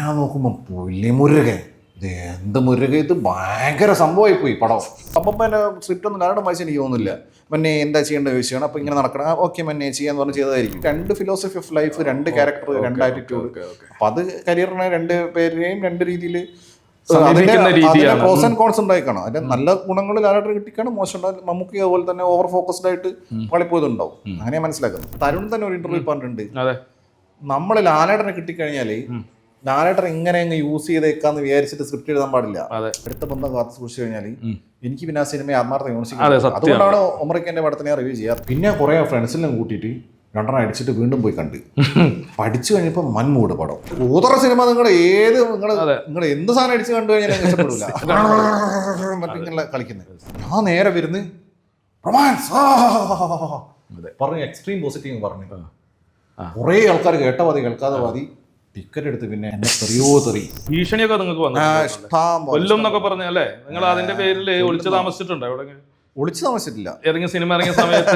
ഞാൻ നോക്കുമ്പോൾ പുലിമുരുകൻ, ഇത് എന്ത് മുരുക, ഇത് ഭയങ്കര സംഭവമായി പോയി പടം. അപ്പം പിന്നെ സ്ക്രിപ്റ്റ് ഒന്നും കാരണം വായിച്ച് എനിക്ക് തോന്നുന്നില്ല. മന്നെ എന്താ ചെയ്യേണ്ട ചോദിച്ചാണ്. അപ്പോൾ ഇങ്ങനെ നടക്കണം, ഓക്കെ മന്നെ ചെയ്യാന്ന് പറഞ്ഞ് ചെയ്തതായിരിക്കും. 2 philosophy of life, 2 character, 2 attitude. അപ്പം അത് കരിയറിനെ 2 പേരെയും 2 രീതിയിൽ പ്രോസ് ആൻഡ് കോൺസ് ഉണ്ടായിക്കാണോ. അതിന്റെ നല്ല ഗുണങ്ങൾ ലാലേട്ടന് കിട്ടിക്കാണ്, മോശം ഉണ്ടാകും. മമ്മൂക്കി അതുപോലെ തന്നെ ഓവർ ഫോക്കസ്ഡ് ആയിട്ട് കളിപ്പോയതുണ്ടാവും. അങ്ങനെ മനസ്സിലാക്കുന്നത്. തരുൺ തന്നെ ഒരു ഇന്റർവ്യൂ പറഞ്ഞിട്ടുണ്ട്, നമ്മൾ ലാലേട്ടനെ കിട്ടിക്കഴിഞ്ഞാല് ലാലേട്ടൻ ഇങ്ങനെ അങ്ങ് യൂസ് ചെയ്തേക്കാന്ന് വിചാരിച്ചിട്ട് സ്ക്രിപ്റ്റ് എഴുതാൻ പാടില്ല. അടുത്ത ബന്ധം കാത്തു സൂക്ഷിച്ചു കഴിഞ്ഞാൽ എനിക്ക് പിന്നെ ആ സിനിമയെ ആത്മാർത്ഥം യോജിക്കുന്നത്. അതുകൊണ്ടാണ് ഒമറിക്കന്റെ പടത്തിനെ റിവ്യൂ ചെയ്യാറ്. പിന്നെ കുറെ ഫ്രണ്ട്സിനെല്ലാം കൂട്ടിയിട്ട് 2 അടിച്ചിട്ട് വീണ്ടും പോയി കണ്ട് പഠിച്ചു കഴിഞ്ഞപ്പോൾ മൺമൂട് പടം. ഊതറ സിനിമ നിങ്ങൾ എന്ത് സാധനം അടിച്ച് കണ്ടു കഴിഞ്ഞാൽ ഇഷ്ടപ്പെടില്ല. മറ്റിങ്ങനെ കളിക്കുന്നത് ഞാൻ നേരെ വരുന്ന് പറഞ്ഞു, എക്സ്ട്രീം പോസിറ്റീവ് പറഞ്ഞു. കുറേ ആൾക്കാർ കേട്ടവാതി കേൾക്കാതെ വാതി ടിക്കറ്റ് എടുത്ത് പിന്നെ ഭീഷണിയൊക്കെ നിങ്ങൾക്ക് കൊല്ലും എന്നൊക്കെ പറഞ്ഞല്ലേ? നിങ്ങൾ അതിന്റെ പേരിൽ ഒളിച്ചു താമസിച്ചിട്ടുണ്ടോ? ഒളിച്ചു താമസിച്ചിട്ടില്ല. ഏതെങ്കിലും സിനിമ ഇറങ്ങിയ സമയത്ത്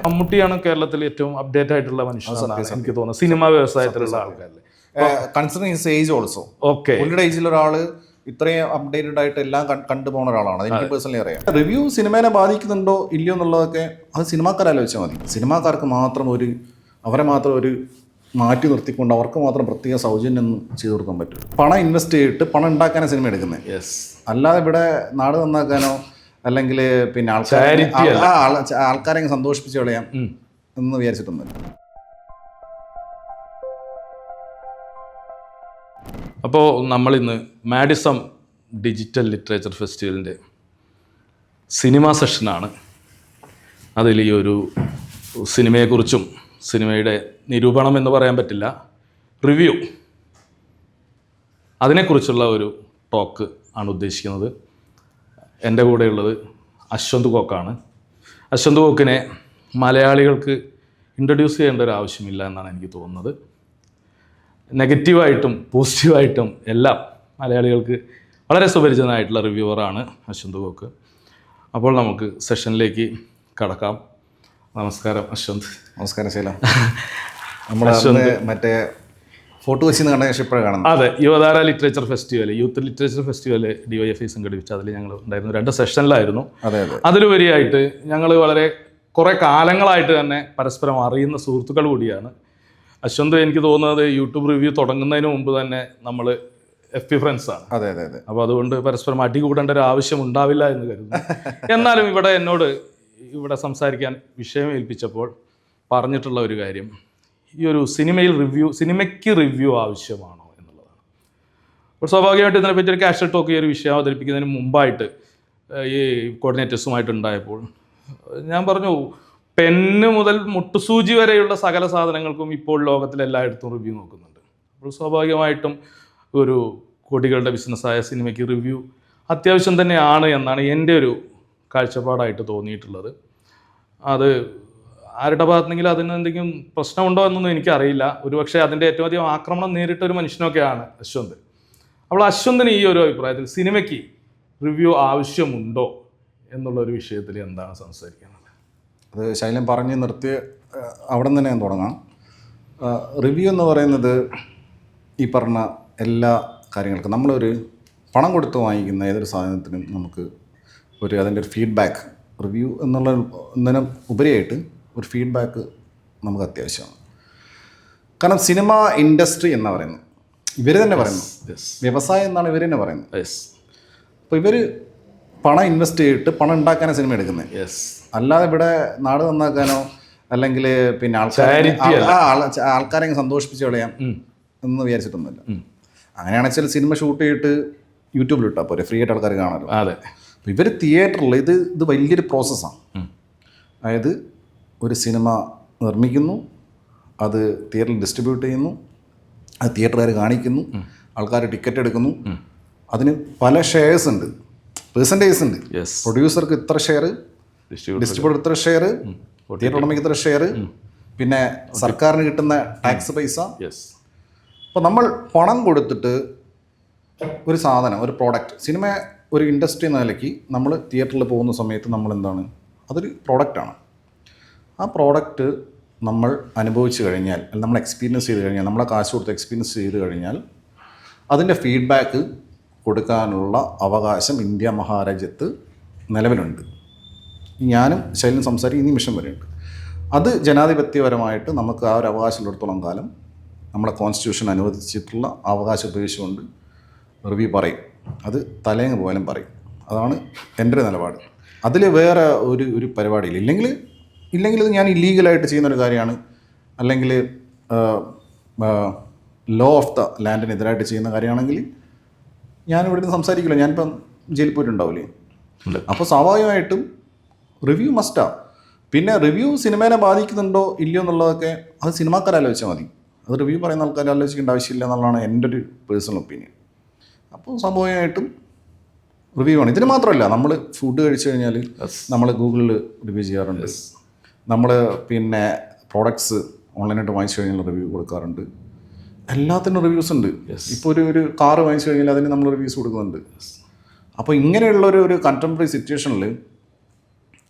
മമ്മൂട്ടിയാണ് കേരളത്തിൽ ഏറ്റവും അപ്ഡേറ്റ് ആയിട്ടുള്ള മനുഷ്യനാണ് എനിക്ക് തോന്നുന്നത്, സിനിമാ വ്യവസായത്തിലുള്ള ആൾക്കാരിൽ. Considering his age also. Okay, പുള്ളിയുടെ ഏജിൽ ഒരാള് ഇത്രയും അപ്ഡേറ്റഡ് ആയിട്ട് എല്ലാം കണ്ടുപോകുന്ന ഒരാളാണ്. എനിക്ക് പേഴ്സണലി അറിയാം. റിവ്യൂ സിനിമേനെ ബാധിക്കുന്നുണ്ടോ ഇല്ലയോ എന്നുള്ളതൊക്കെ അത് സിനിമാക്കാരാലോചിച്ചാൽ മതി. സിനിമാക്കാർക്ക് മാത്രം അവരെ മാത്രം ഒരു മാറ്റി നിർത്തിക്കൊണ്ട് അവർക്ക് മാത്രം പ്രത്യേക സൗജന്യം ചെയ്തു കൊടുക്കാൻ പറ്റും. പണം ഇൻവെസ്റ്റ് ചെയ്തിട്ട് പണം ഉണ്ടാക്കാനോ സിനിമ എടുക്കുന്നത്. അല്ലാതെ ഇവിടെ നാട് നന്നാക്കാനോ അല്ലെങ്കിൽ പിന്നെ ആൾക്കാരെ സന്തോഷിപ്പിച്ച് കളയാം എന്ന് വിചാരിച്ചിട്ടൊന്നുമില്ല. അപ്പോൾ നമ്മളിന്ന് മാഡിസം ഡിജിറ്റൽ ലിറ്ററേച്ചർ ഫെസ്റ്റിവലിൻ്റെ സിനിമ സെഷനാണ്. അതിൽ ഈ ഒരു സിനിമയെക്കുറിച്ചും സിനിമയുടെ നിരൂപണം എന്ന് പറയാൻ പറ്റില്ല, റിവ്യൂ, അതിനെക്കുറിച്ചുള്ള ഒരു ടോക്ക് ആണ് ഉദ്ദേശിക്കുന്നത്. എൻ്റെ കൂടെയുള്ളത് അശ്വന്ത് കോക്കാണ്. അശ്വന്ത് കോക്കിനെ മലയാളികൾക്ക് ഇൻട്രൊഡ്യൂസ് ചെയ്യേണ്ട ഒരു ആവശ്യമില്ല എന്നാണ് എനിക്ക് തോന്നുന്നത്. നെഗറ്റീവായിട്ടും പോസിറ്റീവായിട്ടും എല്ലാം മലയാളികൾക്ക് വളരെ സുപരിചിതനായിട്ടുള്ള റിവ്യൂവറാണ് അശ്വന്ത് കോക്ക്. അപ്പോൾ നമുക്ക് സെഷനിലേക്ക് കടക്കാം. നമസ്കാരം അശ്വന്ത്. നമസ്കാരം ശൈല. നമ്മൾ മറ്റേ ഫോട്ടോ വെച്ച് കണ്ട ശേഷം ഇപ്പോഴാണ് കാണുന്നത്. അതെ, യുവതാര literature festival, youth literature festival DYFI സംഘടിപ്പിച്ചു. അതിൽ ഞങ്ങൾ ഉണ്ടായിരുന്നു, 2 സെഷനിലായിരുന്നു. അതിലുപരിയായിട്ട് ഞങ്ങൾ കുറേ കാലങ്ങളായിട്ട് തന്നെ പരസ്പരം അറിയുന്ന സുഹൃത്തുക്കൾ കൂടിയാണ്. അശ്വന്ത് എനിക്ക് തോന്നുന്നത് യൂട്യൂബ് റിവ്യൂ തുടങ്ങുന്നതിന് മുമ്പ് തന്നെ നമ്മൾ FP ഫ്രണ്ട്സാണ്. അതെ. അപ്പോൾ അതുകൊണ്ട് പരസ്പരം അടി കൂടേണ്ട ഒരു ആവശ്യം ഉണ്ടാവില്ല എന്ന് കരുതുന്നു. എന്നാലും എന്നോട് ഇവിടെ സംസാരിക്കാൻ വിഷയം ഏൽപ്പിച്ചപ്പോൾ പറഞ്ഞിട്ടുള്ള ഒരു കാര്യം, ഈ ഒരു സിനിമയ്ക്ക് റിവ്യൂ ആവശ്യമാണോ എന്നുള്ളതാണ്. അപ്പോൾ സ്വാഭാവികമായിട്ട് ഇതിനെപ്പറ്റി ഒരു കാഷ്വൽ ടോക്ക്, ഈ ഒരു വിഷയം അവതരിപ്പിക്കുന്നതിന് മുമ്പായിട്ട് ഈ കോർഡിനേറ്റേഴ്സുമായിട്ടുണ്ടായപ്പോൾ ഞാൻ പറഞ്ഞു, പെന്ന് മുതൽ മുട്ടുസൂചി വരെയുള്ള സകല സാധനങ്ങൾക്കും ഇപ്പോൾ ലോകത്തിൽ എല്ലായിടത്തും റിവ്യൂ നോക്കുന്നുണ്ട്. അപ്പോൾ സ്വാഭാവികമായിട്ടും ഒരു കോടികളുടെ ബിസിനസ്സായ സിനിമയ്ക്ക് റിവ്യൂ അത്യാവശ്യം തന്നെയാണ് എന്നാണ് എൻ്റെ ഒരു കാഴ്ചപ്പാടായിട്ട് തോന്നിയിട്ടുള്ളത്. അത് ആരുടെ ഭാഗത്തെങ്കിലും അതിന് എന്തെങ്കിലും പ്രശ്നമുണ്ടോ എന്നൊന്നും എനിക്കറിയില്ല. ഒരുപക്ഷെ അതിൻ്റെ ഏറ്റവും അധികം ആക്രമണം നേരിട്ടൊരു മനുഷ്യനൊക്കെയാണ് അശ്വന്ത്. അപ്പോൾ അശ്വന്തിന് ഈ ഒരു അഭിപ്രായത്തിൽ സിനിമയ്ക്ക് റിവ്യൂ ആവശ്യമുണ്ടോ എന്നുള്ളൊരു വിഷയത്തിൽ എന്താണ് സംസാരിക്കുന്നത്? അത് ശൈലം പറഞ്ഞ് നിർത്തി അവിടെ തന്നെ ഞാൻ തുടങ്ങാം. റിവ്യൂ എന്ന് പറയുന്നത് ഈ പറഞ്ഞ എല്ലാ കാര്യങ്ങൾക്കും നമ്മളൊരു പണം കൊടുത്ത് വാങ്ങിക്കുന്ന ഏതൊരു സാധനത്തിനും നമുക്ക് അതിൻ്റെ ഒരു ഫീഡ്ബാക്ക്, റിവ്യൂ എന്നതിനും ഉപരിയായിട്ട് ഒരു ഫീഡ്ബാക്ക് നമുക്ക് അത്യാവശ്യമാണ്. കാരണം സിനിമ ഇൻഡസ്ട്രി എന്ന് പറയുന്നത് ഇവർ തന്നെ പറയുന്നു, വ്യവസായം എന്നാണ് ഇവർ തന്നെ പറയുന്നത്. അപ്പോൾ ഇവർ പണം ഇൻവെസ്റ്റ് ചെയ്തിട്ട് പണം ഉണ്ടാക്കാനാണ് സിനിമ എടുക്കുന്നത്. അല്ലാതെ ഇവിടെ നാട് നന്നാക്കാനോ അല്ലെങ്കിൽ പിന്നെ ആൾക്കാരെ സന്തോഷിപ്പിച്ച് കളയാം എന്ന് വിചാരിച്ചിട്ടൊന്നുമില്ല. അങ്ങനെയാണെന്ന് വെച്ചാൽ സിനിമ ഷൂട്ട് ചെയ്തിട്ട് യൂട്യൂബിൽ ഇട്ടാൽ പോരെ, ഫ്രീ ആയിട്ട് ആൾക്കാർ കാണാമല്ലോ. അതെ. അപ്പോൾ ഇവർ തിയേറ്ററിൽ ഇത് വലിയൊരു പ്രോസസ്സാണ്. അതായത് ഒരു സിനിമ നിർമ്മിക്കുന്നു, അത് തിയേറ്ററിൽ ഡിസ്ട്രിബ്യൂട്ട് ചെയ്യുന്നു, അത് തിയേറ്ററുകാർ കാണിക്കുന്നു, ആൾക്കാർ ടിക്കറ്റ് എടുക്കുന്നു, അതിന് പല ഷെയർസ് ഉണ്ട്, പെർസെൻറ്റേജ് ഉണ്ട്. പ്രൊഡ്യൂസർക്ക് ഇത്ര ഷെയർ, ഡിസ്ട്രിബ്യൂട്ടർ ഇത്ര ഷെയർ, തിയേറ്റർ ഉടമയ്ക്ക് ഇത്ര ഷെയർ, പിന്നെ സർക്കാരിന് കിട്ടുന്ന ടാക്സ് പൈസ. അപ്പോൾ നമ്മൾ പണം കൊടുത്തിട്ട് ഒരു സാധനം, ഒരു പ്രോഡക്റ്റ്, സിനിമ ഒരു ഇൻഡസ്ട്രി എന്ന നിലയ്ക്ക് നമ്മൾ തിയേറ്ററിൽ പോകുന്ന സമയത്ത് നമ്മൾ എന്താണ്, അതൊരു പ്രോഡക്റ്റാണ്. ആ പ്രോഡക്റ്റ് നമ്മൾ അനുഭവിച്ചു കഴിഞ്ഞാൽ, അല്ലെങ്കിൽ നമ്മൾ എക്സ്പീരിയൻസ് ചെയ്ത് കഴിഞ്ഞാൽ, നമ്മളെ കാശ് കൊടുത്ത് എക്സ്പീരിയൻസ് ചെയ്ത് കഴിഞ്ഞാൽ അതിൻ്റെ ഫീഡ്ബാക്ക് കൊടുക്കാനുള്ള അവകാശം ഇന്ത്യ മഹാരാജ്യത്ത് നിലവിലുണ്ട്. ഞാനും ശൈലൻ സംസാരിക്കും ഈ നിമിഷം വരെയുണ്ട്. അത് ജനാധിപത്യപരമായിട്ട് നമുക്ക് ആ ഒരു അവകാശമുള്ളിടത്തോളം കാലം നമ്മുടെ കോൺസ്റ്റിറ്റ്യൂഷൻ അനുവദിച്ചിട്ടുള്ള അവകാശം ഉപയോഗിച്ചുകൊണ്ട് റിവ്യൂ പറയും. അത് തലേങ്ങ് പോലും പറയും. അതാണ് എൻ്റെ ഒരു നിലപാട്. അതിൽ വേറെ ഒരു പരിപാടിയില്ല. ഇല്ലെങ്കിൽ ഇത് ഞാൻ ഇല്ലീഗലായിട്ട് ചെയ്യുന്നൊരു കാര്യമാണ്, അല്ലെങ്കിൽ ലോ ഓഫ് ദ ലാൻഡിനെതിരായിട്ട് ചെയ്യുന്ന കാര്യമാണെങ്കിൽ ഞാൻ ഇവിടെ നിന്ന് സംസാരിക്കില്ല. ഞാനിപ്പം ജയിലിൽ പോയിട്ടുണ്ടാവില്ലേ. അപ്പോൾ സ്വാഭാവികമായിട്ടും റിവ്യൂ മസ്റ്റാണ്. പിന്നെ റിവ്യൂ സിനിമേനെ ബാധിക്കുന്നുണ്ടോ ഇല്ലയോ എന്നുള്ളതൊക്കെ അത് സിനിമാക്കാർ ആലോചിച്ചാൽ മതി. അത് റിവ്യൂ പറയുന്ന ആൾക്കാർ ആലോചിക്കേണ്ട ആവശ്യമില്ല എന്നുള്ളതാണ് എൻ്റെ ഒരു പേഴ്സണൽ ഒപ്പീനിയൻ. അപ്പോൾ സ്വാഭാവികമായിട്ടും റിവ്യൂ ആണ്. ഇതിന് മാത്രമല്ല, നമ്മൾ ഫുഡ് കഴിച്ചു കഴിഞ്ഞാൽ നമ്മൾ ഗൂഗിളിൽ റിവ്യൂ ചെയ്യാറുണ്ട്. നമ്മൾ പിന്നെ പ്രോഡക്ട്സ് ഓൺലൈനായിട്ട് വാങ്ങിച്ചു കഴിഞ്ഞാൽ റിവ്യൂ കൊടുക്കാറുണ്ട്. എല്ലാത്തിനും റിവ്യൂസ് ഉണ്ട്. ഇപ്പോൾ ഒരു കാറ് വാങ്ങിച്ചു കഴിഞ്ഞാൽ അതിന് നമ്മൾ റിവ്യൂസ് കൊടുക്കുന്നുണ്ട്. അപ്പോൾ ഇങ്ങനെയുള്ള ഒരു കണ്ടംപററി സിറ്റുവേഷനിൽ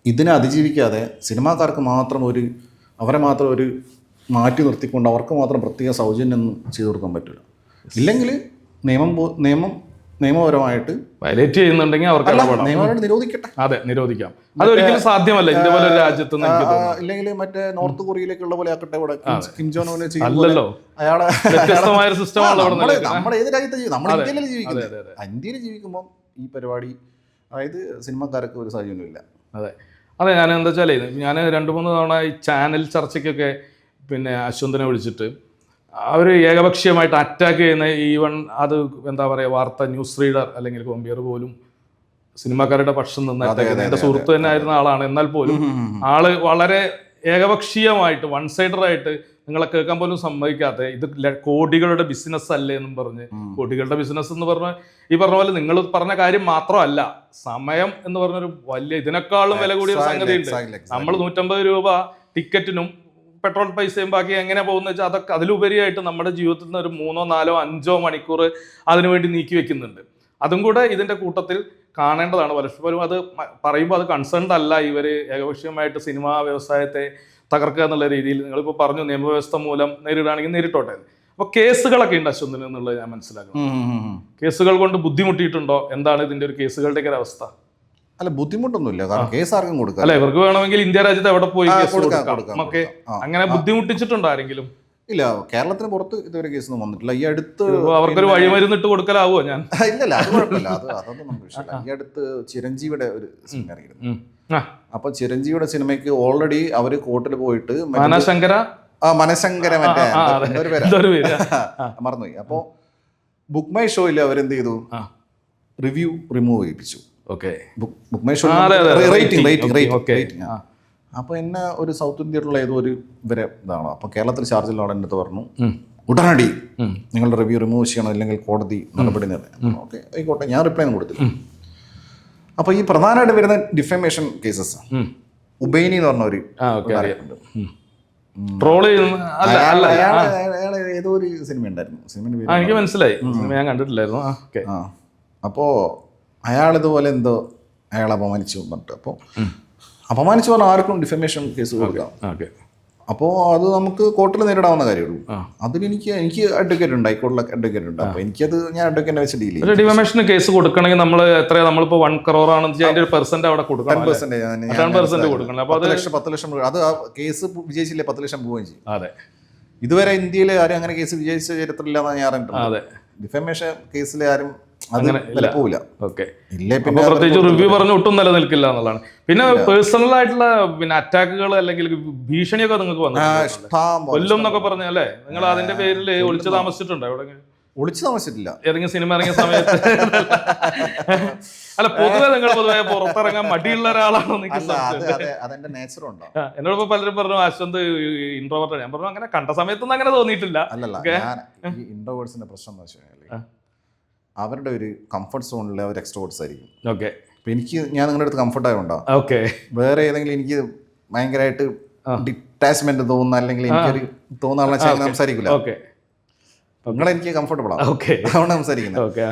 ഇതിനെ അതിജീവിക്കാതെ സിനിമാക്കാർക്ക് മാത്രം അവരെ മാത്രം മാറ്റി നിർത്തിക്കൊണ്ട് അവർക്ക് മാത്രം പ്രത്യേക സൗജന്യമൊന്നും ചെയ്തു കൊടുക്കാൻ പറ്റില്ല. ഇല്ലെങ്കിൽ നിയമപരമായിട്ട് വയലേറ്റ് ചെയ്യുന്നുണ്ടെങ്കിൽ അവർക്ക് നിയമപരമായിട്ട് നിരോധിക്കട്ടെ. അതെ, നിരോധിക്കാം. അതൊരിക്കലും സാധ്യമല്ല ഇന്ത്യ പോലെ രാജ്യത്ത്. ഇല്ലെങ്കിൽ മറ്റേ നോർത്ത് കൊറിയയിലേക്കുള്ള പോലെ ആക്കട്ടെ. ഇവിടെ കിം ജോങ് ഉൻ അല്ലല്ലോ, അയാളെ വ്യത്യസ്തമായ സിസ്റ്റമാണ് നമ്മുടെ ഏത് രാജ്യത്ത് നമ്മൾ ഇന്ത്യയിൽ ജീവിക്കുന്നത്. ഇന്ത്യയിൽ ജീവിക്കുമ്പോൾ ഈ പരിപാടി, അതായത് സിനിമക്കാർക്ക് ഒരു സാഹചര്യമില്ല. അതെ, ഞാൻ എന്താ വെച്ചാൽ ഞാൻ 2-3 തവണ ഈ ചാനൽ ചർച്ചയ്ക്കൊക്കെ പിന്നെ അശ്വന്തിനെ വിളിച്ചിട്ട് അവർ ഏകപക്ഷീയമായിട്ട് അറ്റാക്ക് ചെയ്യുന്ന ഈവൺ അത് എന്താ പറയുക, വാർത്ത ന്യൂസ് റീഡർ അല്ലെങ്കിൽ കൊമ്പിയർ പോലും സിനിമാക്കാരുടെ പക്ഷം നിന്ന് എൻ്റെ സുഹൃത്ത് തന്നെ ആയിരുന്ന ആളാണ്. എന്നാൽ പോലും ആള് വളരെ ഏകപക്ഷീയമായിട്ട് വൺ സൈഡറായിട്ട് നിങ്ങളെ കേൾക്കാൻ പോലും സമ്മതിക്കാത്ത, ഇത് കോടികളുടെ ബിസിനസ് അല്ലേ എന്നും പറഞ്ഞ്, കോടികളുടെ ബിസിനസ് എന്ന് പറഞ്ഞ് ഈ പറഞ്ഞ പോലെ നിങ്ങൾ പറഞ്ഞ കാര്യം മാത്രമല്ല, സമയം എന്ന് പറഞ്ഞൊരു വലിയ ഇതിനേക്കാളും വില കൂടിയ ഒരു സംഗതി ഉണ്ട്. നമ്മൾ 150 രൂപ ടിക്കറ്റിനും പെട്രോൾ പൈസയും ബാക്കി എങ്ങനെ പോകുന്ന വെച്ചാൽ അതൊക്കെ അതിലുപരിയായിട്ട് നമ്മുടെ ജീവിതത്തിൽ നിന്ന് ഒരു 3, 4, 5 മണിക്കൂർ അതിനുവേണ്ടി നീക്കി വെക്കുന്നുണ്ട്. അതും കൂടെ ഇതിൻ്റെ കൂട്ടത്തിൽ കാണേണ്ടതാണ്. പലപ്പോഴും അത് പറയുമ്പോൾ അത് കൺസേൺഡ് അല്ല, ഇവർ ഏകപക്ഷീയമായിട്ട് സിനിമാ വ്യവസായത്തെ തകർക്കുക എന്നുള്ള രീതിയിൽ. നിങ്ങളിപ്പോൾ പറഞ്ഞു നിയമവ്യവസ്ഥ മൂലം നേരിടുകയാണെങ്കിൽ നേരിട്ടോട്ടെ. അപ്പോൾ കേസുകളൊക്കെ ഉണ്ട് അശ്വന്തിന് എന്നുള്ളത് ഞാൻ മനസ്സിലാക്കുന്നു. കേസുകൾ കൊണ്ട് ബുദ്ധിമുട്ടിയിട്ടുണ്ടോ? എന്താണ് ഇതിൻ്റെ ഒരു കേസുകളുടെയൊക്കെ ഒരു അവസ്ഥ? അല്ല, ബുദ്ധിമുട്ടൊന്നുമില്ല. കാരണം കേസ് ആർക്കും കൊടുക്കാം. അല്ല, ഇവർക്ക് വേണമെങ്കിൽ ഇന്ത്യ രാജ്യത്ത് എവിടെ പോയി കേസ് കൊടുക്കാം. ഓക്കെ, അങ്ങനെ ബുദ്ധിമുട്ടിച്ചിട്ടുണ്ടോ ആരെങ്കിലും? ഇല്ല, കേരളത്തിന് പുറത്ത് ഇതുവരെ കേസൊന്നും വന്നിട്ടില്ല. ഈ അടുത്ത് അവർക്കൊരു വഴിമരുന്നിട്ട് കൊടുക്കലാവോ? ഞാൻ ഇല്ലല്ല, അത് കുഴപ്പമില്ല. അതൊന്നും നമുക്ക് വിഷയമില്ല. ഈ അടുത്ത് ചിരഞ്ജീവിയുടെ ഒരു സിനിമ ഇറങ്ങിയിരുന്നു. അപ്പൊ ചിരഞ്ജീവിയുടെ സിനിമയ്ക്ക് ഓൾറെഡി അവര് കോർട്ടിൽ പോയിട്ട് മനശങ്കര മറ്റേ ഒരു പേര് മറന്നുപോയി. അപ്പോ ബുക്ക് മൈ ഷോയിൽ അവരെന്ത് ചെയ്തു, റിവ്യൂ റിമൂവ് ചെയ്യിപ്പിച്ചു. BookMyShow rating. അപ്പോൾ എന്നെ ഒരു സൗത്ത് ഇന്ത്യയിലുള്ള ഏതോ ഒരു ഇവരെ ഇതാണ്. അപ്പോൾ കേരളത്തിൽ ചാർജുള്ള ആളെൻ്റെ അടുത്ത് പറഞ്ഞു, ഉടനടി നിങ്ങളുടെ റിവ്യൂ റിമൂവ് ചെയ്യണം, അല്ലെങ്കിൽ കോടതി നടപടി നേടണം. ഓക്കെ, ആയിക്കോട്ടെ, ഞാൻ റിപ്ലൈ ഒന്നും കൊടുത്തില്ല. അപ്പോൾ ഈ പ്രധാനമായിട്ട് വരുന്ന ഡിഫമേഷൻ കേസസ്, ഉബൈനി എന്ന് പറഞ്ഞ ഒരു ഏതോ ഒരു സിനിമ ഉണ്ടായിരുന്നു. സിനിമ എനിക്ക് മനസ്സിലായി, ഞാൻ കണ്ടിട്ടില്ലായിരുന്നു. അപ്പോൾ അയാളിതുപോലെ എന്തോ അയാൾ അപമാനിച്ചു പറഞ്ഞിട്ട്, അപ്പോൾ അപമാനിച്ചു പറഞ്ഞാൽ ആർക്കും ഡിഫമേഷൻ കേസ് കൊടുക്കാം. അപ്പോൾ അത് നമുക്ക് കോർട്ടിൽ നേരിടാവുന്ന കാര്യമുള്ളൂ. അതിന് എനിക്ക് അഡ്വക്കേറ്റ് ഉണ്ട്, ഹൈക്കോർട്ടിലെ അഡ്വക്കേറ്റ് ഉണ്ട്. അപ്പോൾ എനിക്കത് ഞാൻ അഡ്വക്കേറ്റിനെ വെച്ച് ഡീൽ ചെയ്യും. ഡിഫമേഷൻ കേസ് കൊടുക്കണമെങ്കിൽ നമ്മൾ നമ്മളിപ്പോൾ 1 crore ആണെന്ന് അതിന്റെ ഒരു പെർസെന്റ് അവിടെ കൊടുക്കണം. 10% കൊടുക്കണം. അപ്പോൾ 10 ലക്ഷം രൂപ. അത് ആ കേസ് വിജയിച്ചില്ലേ 10 ലക്ഷം പോവുകയും ചെയ്യും. അതെ, ഇതുവരെ ഇന്ത്യയിൽ ആരും അങ്ങനെ കേസ് വിജയിച്ച ചരിത്രമില്ലാന്ന് ഞാൻ അറിഞ്ഞിട്ടുണ്ട്. ഡിഫമേഷൻ കേസിൽ ആരും പോവില്ല. പിന്നെ പ്രത്യേകിച്ച് റിവ്യൂ പറഞ്ഞ ഒട്ടും നിലനിൽക്കില്ല എന്നുള്ളതാണ്. പിന്നെ പേഴ്സണൽ ആയിട്ടുള്ള പിന്നെ അറ്റാക്കുകൾ അല്ലെങ്കിൽ ഭീഷണിയൊക്കെ നിങ്ങൾക്ക് വന്നു കൊല്ലും എന്നൊക്കെ പറഞ്ഞല്ലേ, നിങ്ങൾ അതിന്റെ പേരിൽ ഒളിച്ചു താമസിച്ചിട്ടുണ്ടോ? എവിടെയെങ്കിലും ഒളിച്ചു താമസിച്ചിട്ടില്ല. ഏതെങ്കിലും സിനിമ ഇറങ്ങിയ സമയത്ത്? അല്ല, പൊതുവെ പുറത്തിറങ്ങാൻ മടിയുള്ള ഒരാളാണോ? അതെന്റെ നേച്ചർ ഉണ്ടോ? എന്നോട് പലരും പറഞ്ഞു അശ്വന്ത് ഇൻട്രോവേർട്ട്. ഞാൻ പറഞ്ഞു അങ്ങനെ കണ്ട സമയത്തൊന്നും അങ്ങനെ തോന്നിയിട്ടില്ല. ഇൻട്രോവേർട്സിന്റെ പ്രശ്നം എന്ന് വെച്ചാൽ അവരുടെ ഒരു കംഫർട്ട് സോണിൽ അവർ എക്സ്ട്രോവേർട്സ് ആയിരിക്കും. ഓക്കെ, അപ്പോൾ ഞാൻ നിങ്ങളുടെ അടുത്ത് കംഫർട്ട് ആയതുകൊണ്ടോ? ഓക്കെ, വേറെ ഏതെങ്കിലും എനിക്ക് ഭയങ്കരമായിട്ട് ഡിറ്റാച്ച്മെന്റ് തോന്നുന്ന അല്ലെങ്കിൽ എനിക്കൊരു തോന്നാനുള്ള സംസാരിക്കില്ല. ഓക്കെ, നിങ്ങളെനിക്ക് കംഫർട്ടബിൾ ആണ്. ഓക്കെ, അതുകൊണ്ട് സംസാരിക്കുന്നത്. ഓക്കെ,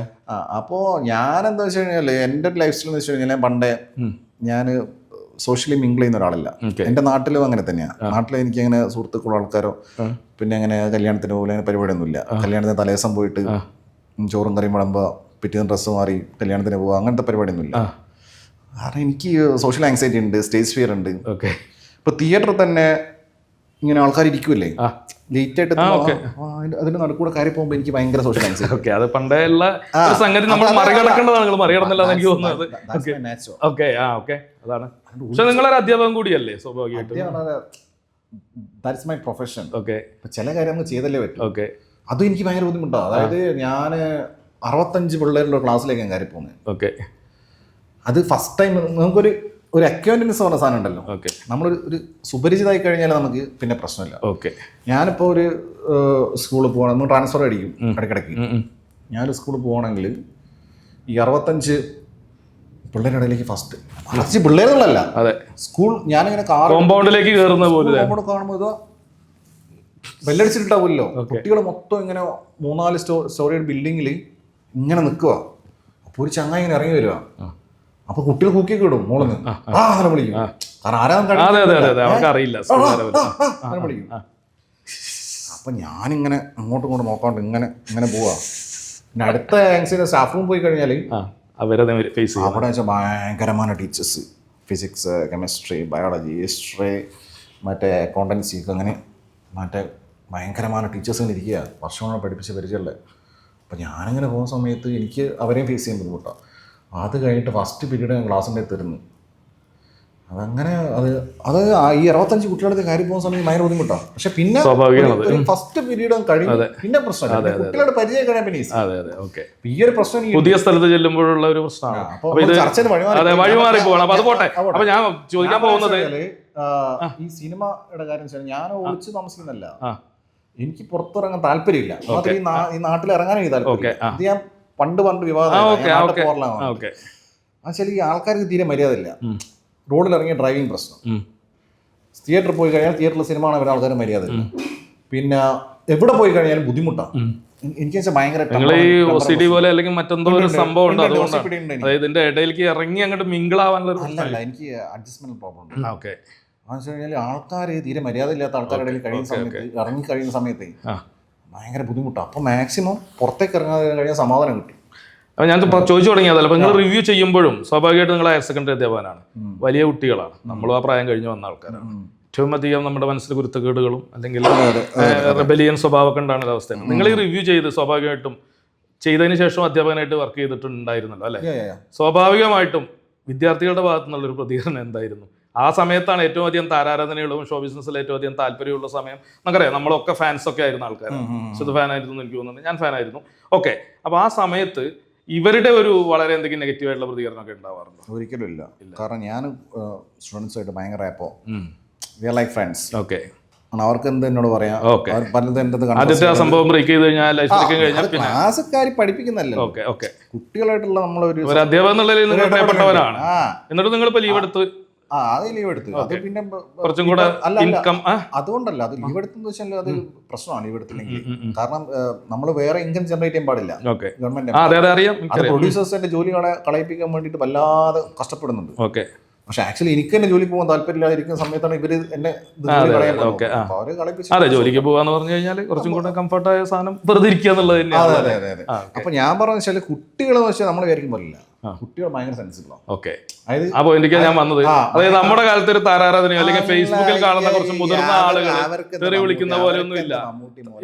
അപ്പോൾ ഞാൻ എന്താ വെച്ച് കഴിഞ്ഞാൽ എൻ്റെ ലൈഫ് സ്റ്റൈൽ എന്ന് വെച്ച് കഴിഞ്ഞാൽ പണ്ടേ ഞാൻ സോഷ്യലി മിങ്കിൾ ചെയ്യുന്ന ഒരാളല്ല. എൻ്റെ നാട്ടിലും അങ്ങനെ തന്നെയാണ്. നാട്ടിൽ എനിക്ക് അങ്ങനെ സുഹൃത്തുക്കളോ ആൾക്കാരോ പിന്നെ അങ്ങനെ കല്യാണത്തിന് പോലെ അങ്ങനെ പരിപാടിയൊന്നുമില്ല. കല്യാണത്തിന് തലേദിവസം പോയിട്ട് ചോറും കറിയും വിളമ്പുക, പിറ്റേന്ന് ഡ്രസ്സ് മാറി കല്യാണത്തിന് പോവുക, അങ്ങനത്തെ പരിപാടിയൊന്നുമില്ല. കാരണം എനിക്ക് സോഷ്യൽ ആങ്സൈറ്റി ഉണ്ട്, സ്റ്റേജ് ഫിയർ ഉണ്ട്. ഇപ്പോൾ തിയേറ്ററിൽ തന്നെ ഇങ്ങനെ ആൾക്കാർ ഇരിക്കുമല്ലേ ലേറ്റ് ആയിട്ട്, അതിന്റെ നടുക്കൂടെ കയറി പോകുമ്പോൾ എനിക്ക് ഭയങ്കര സോഷ്യൽ ആങ്സൈറ്റി. അത് പണ്ടേ ഉള്ള സംഗതി നമ്മൾ മറികടക്കേണ്ടതാണ്. നിങ്ങൾ മറികടന്നില്ല എനിക്ക് തോന്നുന്നത്. അതാണ്. പക്ഷെ നിങ്ങളൊരു അധ്യാപകം കൂടിയല്ലേ സ്വാഭാവികമായിട്ടും. That's my profession. ചില കാര്യം നമുക്ക് ചെയ്തല്ലേ പറ്റും. അതും എനിക്ക് ഭയങ്കര ബുദ്ധിമുട്ടാണ്. അതായത് ഞാൻ 65 പിള്ളേരുടെ ക്ലാസ്സിലേക്ക് ഞാൻ കയറി പോകുന്നത്. അത് ഫസ്റ്റ് ടൈം നമുക്കൊരു അക്വൈൻറ്റൻസ് പറഞ്ഞ സാധനം ഉണ്ടല്ലോ. നമ്മളൊരു സുപരിചിതമായി കഴിഞ്ഞാൽ നമുക്ക് പിന്നെ പ്രശ്നമില്ല. ഞാനിപ്പോൾ ഒരു സ്കൂളിൽ പോകണം, നമ്മൾ ട്രാൻസ്ഫർ അടിക്കും ഇടയ്ക്കിടയ്ക്ക്. ഞാനൊരു സ്കൂളിൽ പോകണമെങ്കിൽ ഈ 65 പിള്ളേരുടെ ഇടയിലേക്ക് ഫസ്റ്റ് 65 പിള്ളേരുകളല്ല, സ്കൂൾ ഞാനിങ്ങനെ കോമ്പൗണ്ടിലേക്ക് കയറുന്ന പോലെ കാണുമ്പോൾ ഇതാ ബെല്ലടിച്ചിട്ടുണ്ടാവില്ലോ. കുട്ടികൾ മൊത്തം ഇങ്ങനെ 3-4 സ്റ്റോറിയുടെ ബിൽഡിങ്ങിൽ ഇങ്ങനെ നിൽക്കുക. അപ്പോൾ ഒരു ചങ്ങായി ഇങ്ങനെ ഇറങ്ങി വരിക. അപ്പൊ കുട്ടികൾ കൂക്കിയൊക്കെ ഇടും മോളിന്ന് അങ്ങനെ വിളിക്കും. കാരണം വിളിക്കും. അപ്പൊ ഞാനിങ്ങനെ അങ്ങോട്ടും ഇങ്ങോട്ടും നോക്കാണ്ട് ഇങ്ങനെ പോവാ. പിന്നെ അടുത്ത ആങ്സിന്റെ സ്റ്റാഫ് റൂം പോയി കഴിഞ്ഞാൽ അവിടെ വെച്ചാൽ ഭയങ്കരமான teachers, physics, chemistry, biology, history, മറ്റേ അക്കൗണ്ടൻസി, അങ്ങനെ മറ്റേ ഭയങ്കരமான ടീച്ചേഴ്സ് ഇങ്ങനെ ഇരിക്കുക, വർഷങ്ങളെ പഠിപ്പിച്ച് പരിചയമുള്ള. അപ്പം ഞാനിങ്ങനെ പോകുന്ന സമയത്ത് എനിക്ക് അവരെയും ഫേസ് ചെയ്യാൻ ബുദ്ധിമുട്ടാണ്. അത് കഴിഞ്ഞിട്ട് ഫസ്റ്റ് പീരീഡ് ഞാൻ ക്ലാസ്സിൻ്റെ തീർന്നു. അതങ്ങനെ അത് ഈ 65 കുട്ടികളുടെ കാര്യം പോകുന്ന സമയത്ത് ഭയങ്കര ബുദ്ധിമുട്ടാണ്. പക്ഷെ പിന്നെ ഫസ്റ്റ് പീരീഡ് കഴിഞ്ഞു പിന്നെ പ്രശ്നമില്ല, കുട്ടികളുടെ പരിചയം കഴിയാൻ പിന്നെ ഈ ഒരു പ്രശ്നം പുതിയ സ്ഥലത്ത് ചെല്ലുമ്പോഴുള്ള ഒരു പ്രശ്നമാണ്. വഴിമാറി പോകണം. അപ്പൊ അത് പോട്ടെ. അപ്പൊ ഞാൻ ചോദിക്കാൻ പോകുന്നത് ഈ സിനിമയുടെ കാര്യം വെച്ചാൽ ഞാൻ ഒളിച്ച് താമസിക്കുന്നല്ല, എനിക്ക് പുറത്തിറങ്ങാൻ താല്പര്യമില്ല. ഈ നാട്ടിൽ ഇറങ്ങാനും എനിക്ക് താല്പര്യം. ഇത് ഞാൻ പണ്ട് വിവാദം എന്നുവെച്ചാൽ ഈ ആൾക്കാർക്ക് തീരെ മര്യാദയില്ല. റോഡിൽ ഇറങ്ങിയ ഡ്രൈവിംഗ് പ്രശ്നം, തിയേറ്ററിൽ പോയി കഴിഞ്ഞാൽ തിയേറ്ററിൽ സിനിമ കാണാൻ വരുന്ന ആൾക്കാർ മര്യാദയില്ല. പിന്നെ എവിടെ പോയി കഴിഞ്ഞാലും ബുദ്ധിമുട്ടാണ്. എനിക്ക് ഭയങ്കര പോലെ അല്ലെങ്കിൽ മറ്റെന്തോ ഒരു സംഭവം ഉണ്ട്. അതുകൊണ്ടാണ് ഇതിന്റെ ഇടയിലേക്ക് ഇറങ്ങി അങ്ങോട്ട് മിങ്കിളാവാനുള്ള അല്ല, എനിക്ക് അഡ്ജസ്റ്റ്മെന്റ് പ്രോബ്ലം ഉണ്ട്. എന്ന് വെച്ച് കഴിഞ്ഞാൽ ആൾക്കാർ തീരെ മര്യാദ ഇല്ലാത്ത ആൾക്കാരുടെ ഇടയിൽ കഴിയുന്ന സമയത്ത്, ഇറങ്ങി കഴിയുന്ന സമയത്ത് ഭയങ്കര ബുദ്ധിമുട്ടാണ്. അപ്പോൾ മാക്സിമം പുറത്തേക്ക് ഇറങ്ങാതെ കഴിഞ്ഞാൽ സമാധാനം കിട്ടും. അപ്പോൾ ഞാൻ ചോദിച്ചു തുടങ്ങിയതല്ല. അപ്പോൾ നിങ്ങൾ റിവ്യൂ ചെയ്യുമ്പോഴും സ്വാഭാവികമായിട്ട് നിങ്ങൾ ഹയർ സെക്കൻഡറി അധ്യാപകനാണ്, വലിയ കുട്ടികളാണ്, നമ്മളും ആ പ്രായം കഴിഞ്ഞ് വന്ന ആൾക്കാരാണ്. ഏറ്റവും അധികം നമ്മുടെ മനസ്സിൽ കുരുത്തക്കേടുകളും അല്ലെങ്കിൽ റെബലിയൻ സ്വഭാവമൊക്കെ ഉണ്ടാകുന്ന അവസ്ഥയാണ്. നിങ്ങൾ ഈ റിവ്യൂ ചെയ്ത് സ്വാഭാവികമായിട്ടും ചെയ്തതിന് ശേഷം അധ്യാപകനായിട്ട് വർക്ക് ചെയ്തിട്ടുണ്ടായിരുന്നല്ലോ അല്ലേ? സ്വാഭാവികമായിട്ടും വിദ്യാർത്ഥികളുടെ ഭാഗത്തു നിന്നുള്ളൊരു പ്രതികരണം എന്തായിരുന്നു? ആ സമയത്താണ് ഏറ്റവും അധികം താരാരാധനകളും ഷോ ബിസിനസ്സിൽ ഏറ്റവും അധികം താല്പര്യമുള്ള സമയം. നമുക്കറിയാം, നമ്മളൊക്കെ ഫാൻസൊക്കെ ആയിരുന്ന ആൾക്കാരാണ്. ശുദ്ധ ഫാനായിരുന്നു എന്ന് എനിക്ക് തോന്നുന്നത്. ഞാൻ ഫാനായിരുന്നു. അപ്പോൾ ആ സമയത്ത് ഇവരുടെ ഒരു വളരെ എന്തെങ്കിലും നെഗറ്റീവായിട്ടുള്ള പ്രതികരണമൊക്കെ ഉണ്ടാവാറുണ്ടോ? ഒരിക്കലും ഇല്ല. കാരണം ഞാൻ സ്റ്റുഡൻസുമായിട്ട് ഭയങ്കര ആപ്പോ വി ആർ ലൈക്ക് ഫ്രണ്ട്സ്. അവർക്ക് എന്ത് എന്നോട് പറയാം. ആദ്യത്തെ സംഭവം ബ്രേക്ക് ചെയ്ത് കഴിഞ്ഞാൽ ക്ലാസ്സുകാർ പഠിപ്പിക്കുന്നല്ലോ, കുട്ടികളായിട്ടുള്ള നമ്മളൊരു അധ്യാപകൻ എന്നുള്ളതിൽ നിങ്ങൾ പ്രിയപ്പെട്ടവരാണ്. എന്നിട്ട് നിങ്ങളിപ്പോൾ ലീവ് എടുത്ത് അത് ലീവ് എടുത്തു. അത് പിന്നെ കുറച്ചും കൂടെ ഇൻകം അതുകൊണ്ടല്ല, അത് ലീവ് എടുത്തെന്ന് വെച്ചാൽ അത് പ്രശ്നമാണ്. ലീവ് എടുത്തില്ലെങ്കിൽ കാരണം നമ്മൾ വേറെ ഇൻകം ജനറേറ്റ് ചെയ്യാൻ പാടില്ല. ഗവൺമെന്റ് പ്രൊഡ്യൂസേഴ്സിന്റെ ജോലി കളയിപ്പിക്കാൻ വേണ്ടിയിട്ട് വല്ലാതെ കഷ്ടപ്പെടുന്നുണ്ട്. പക്ഷെ ആക്ച്വലി എനിക്ക് തന്നെ ജോലിക്ക് പോകാൻ താല്പര്യമില്ലാതിരിക്കുന്ന സമയത്താണ് ഇവര് എന്നെ ജോലിക്ക് പോകാന്ന് പറഞ്ഞു കഴിഞ്ഞാൽ കുറച്ചും കൂടെ കംഫർട്ടായ സാധനം വെറുതെ ഇരിക്കുക എന്നുള്ളത് തന്നെയാണ്. അപ്പൊ ഞാൻ പറഞ്ഞ വെച്ചാൽ കുട്ടികളെ വെച്ചാൽ നമ്മൾ വിചാരിക്കാൻ പാടില്ല, കുട്ടികൾ ഭയങ്കര സെൻസിബിളാണ്. ആ പോയിന്റിക്കാണ് ഞാൻ വന്നത്. അതായത് നമ്മുടെ കാലത്ത് ഒരു താരാരാധനയോ അല്ലെങ്കിൽ ഫേസ്ബുക്കിൽ കാണുന്ന കുറച്ച് മുതിർന്ന ആളുകൾ തെറി വിളിക്കുന്ന പോലെ ഒന്നും ഇല്ല.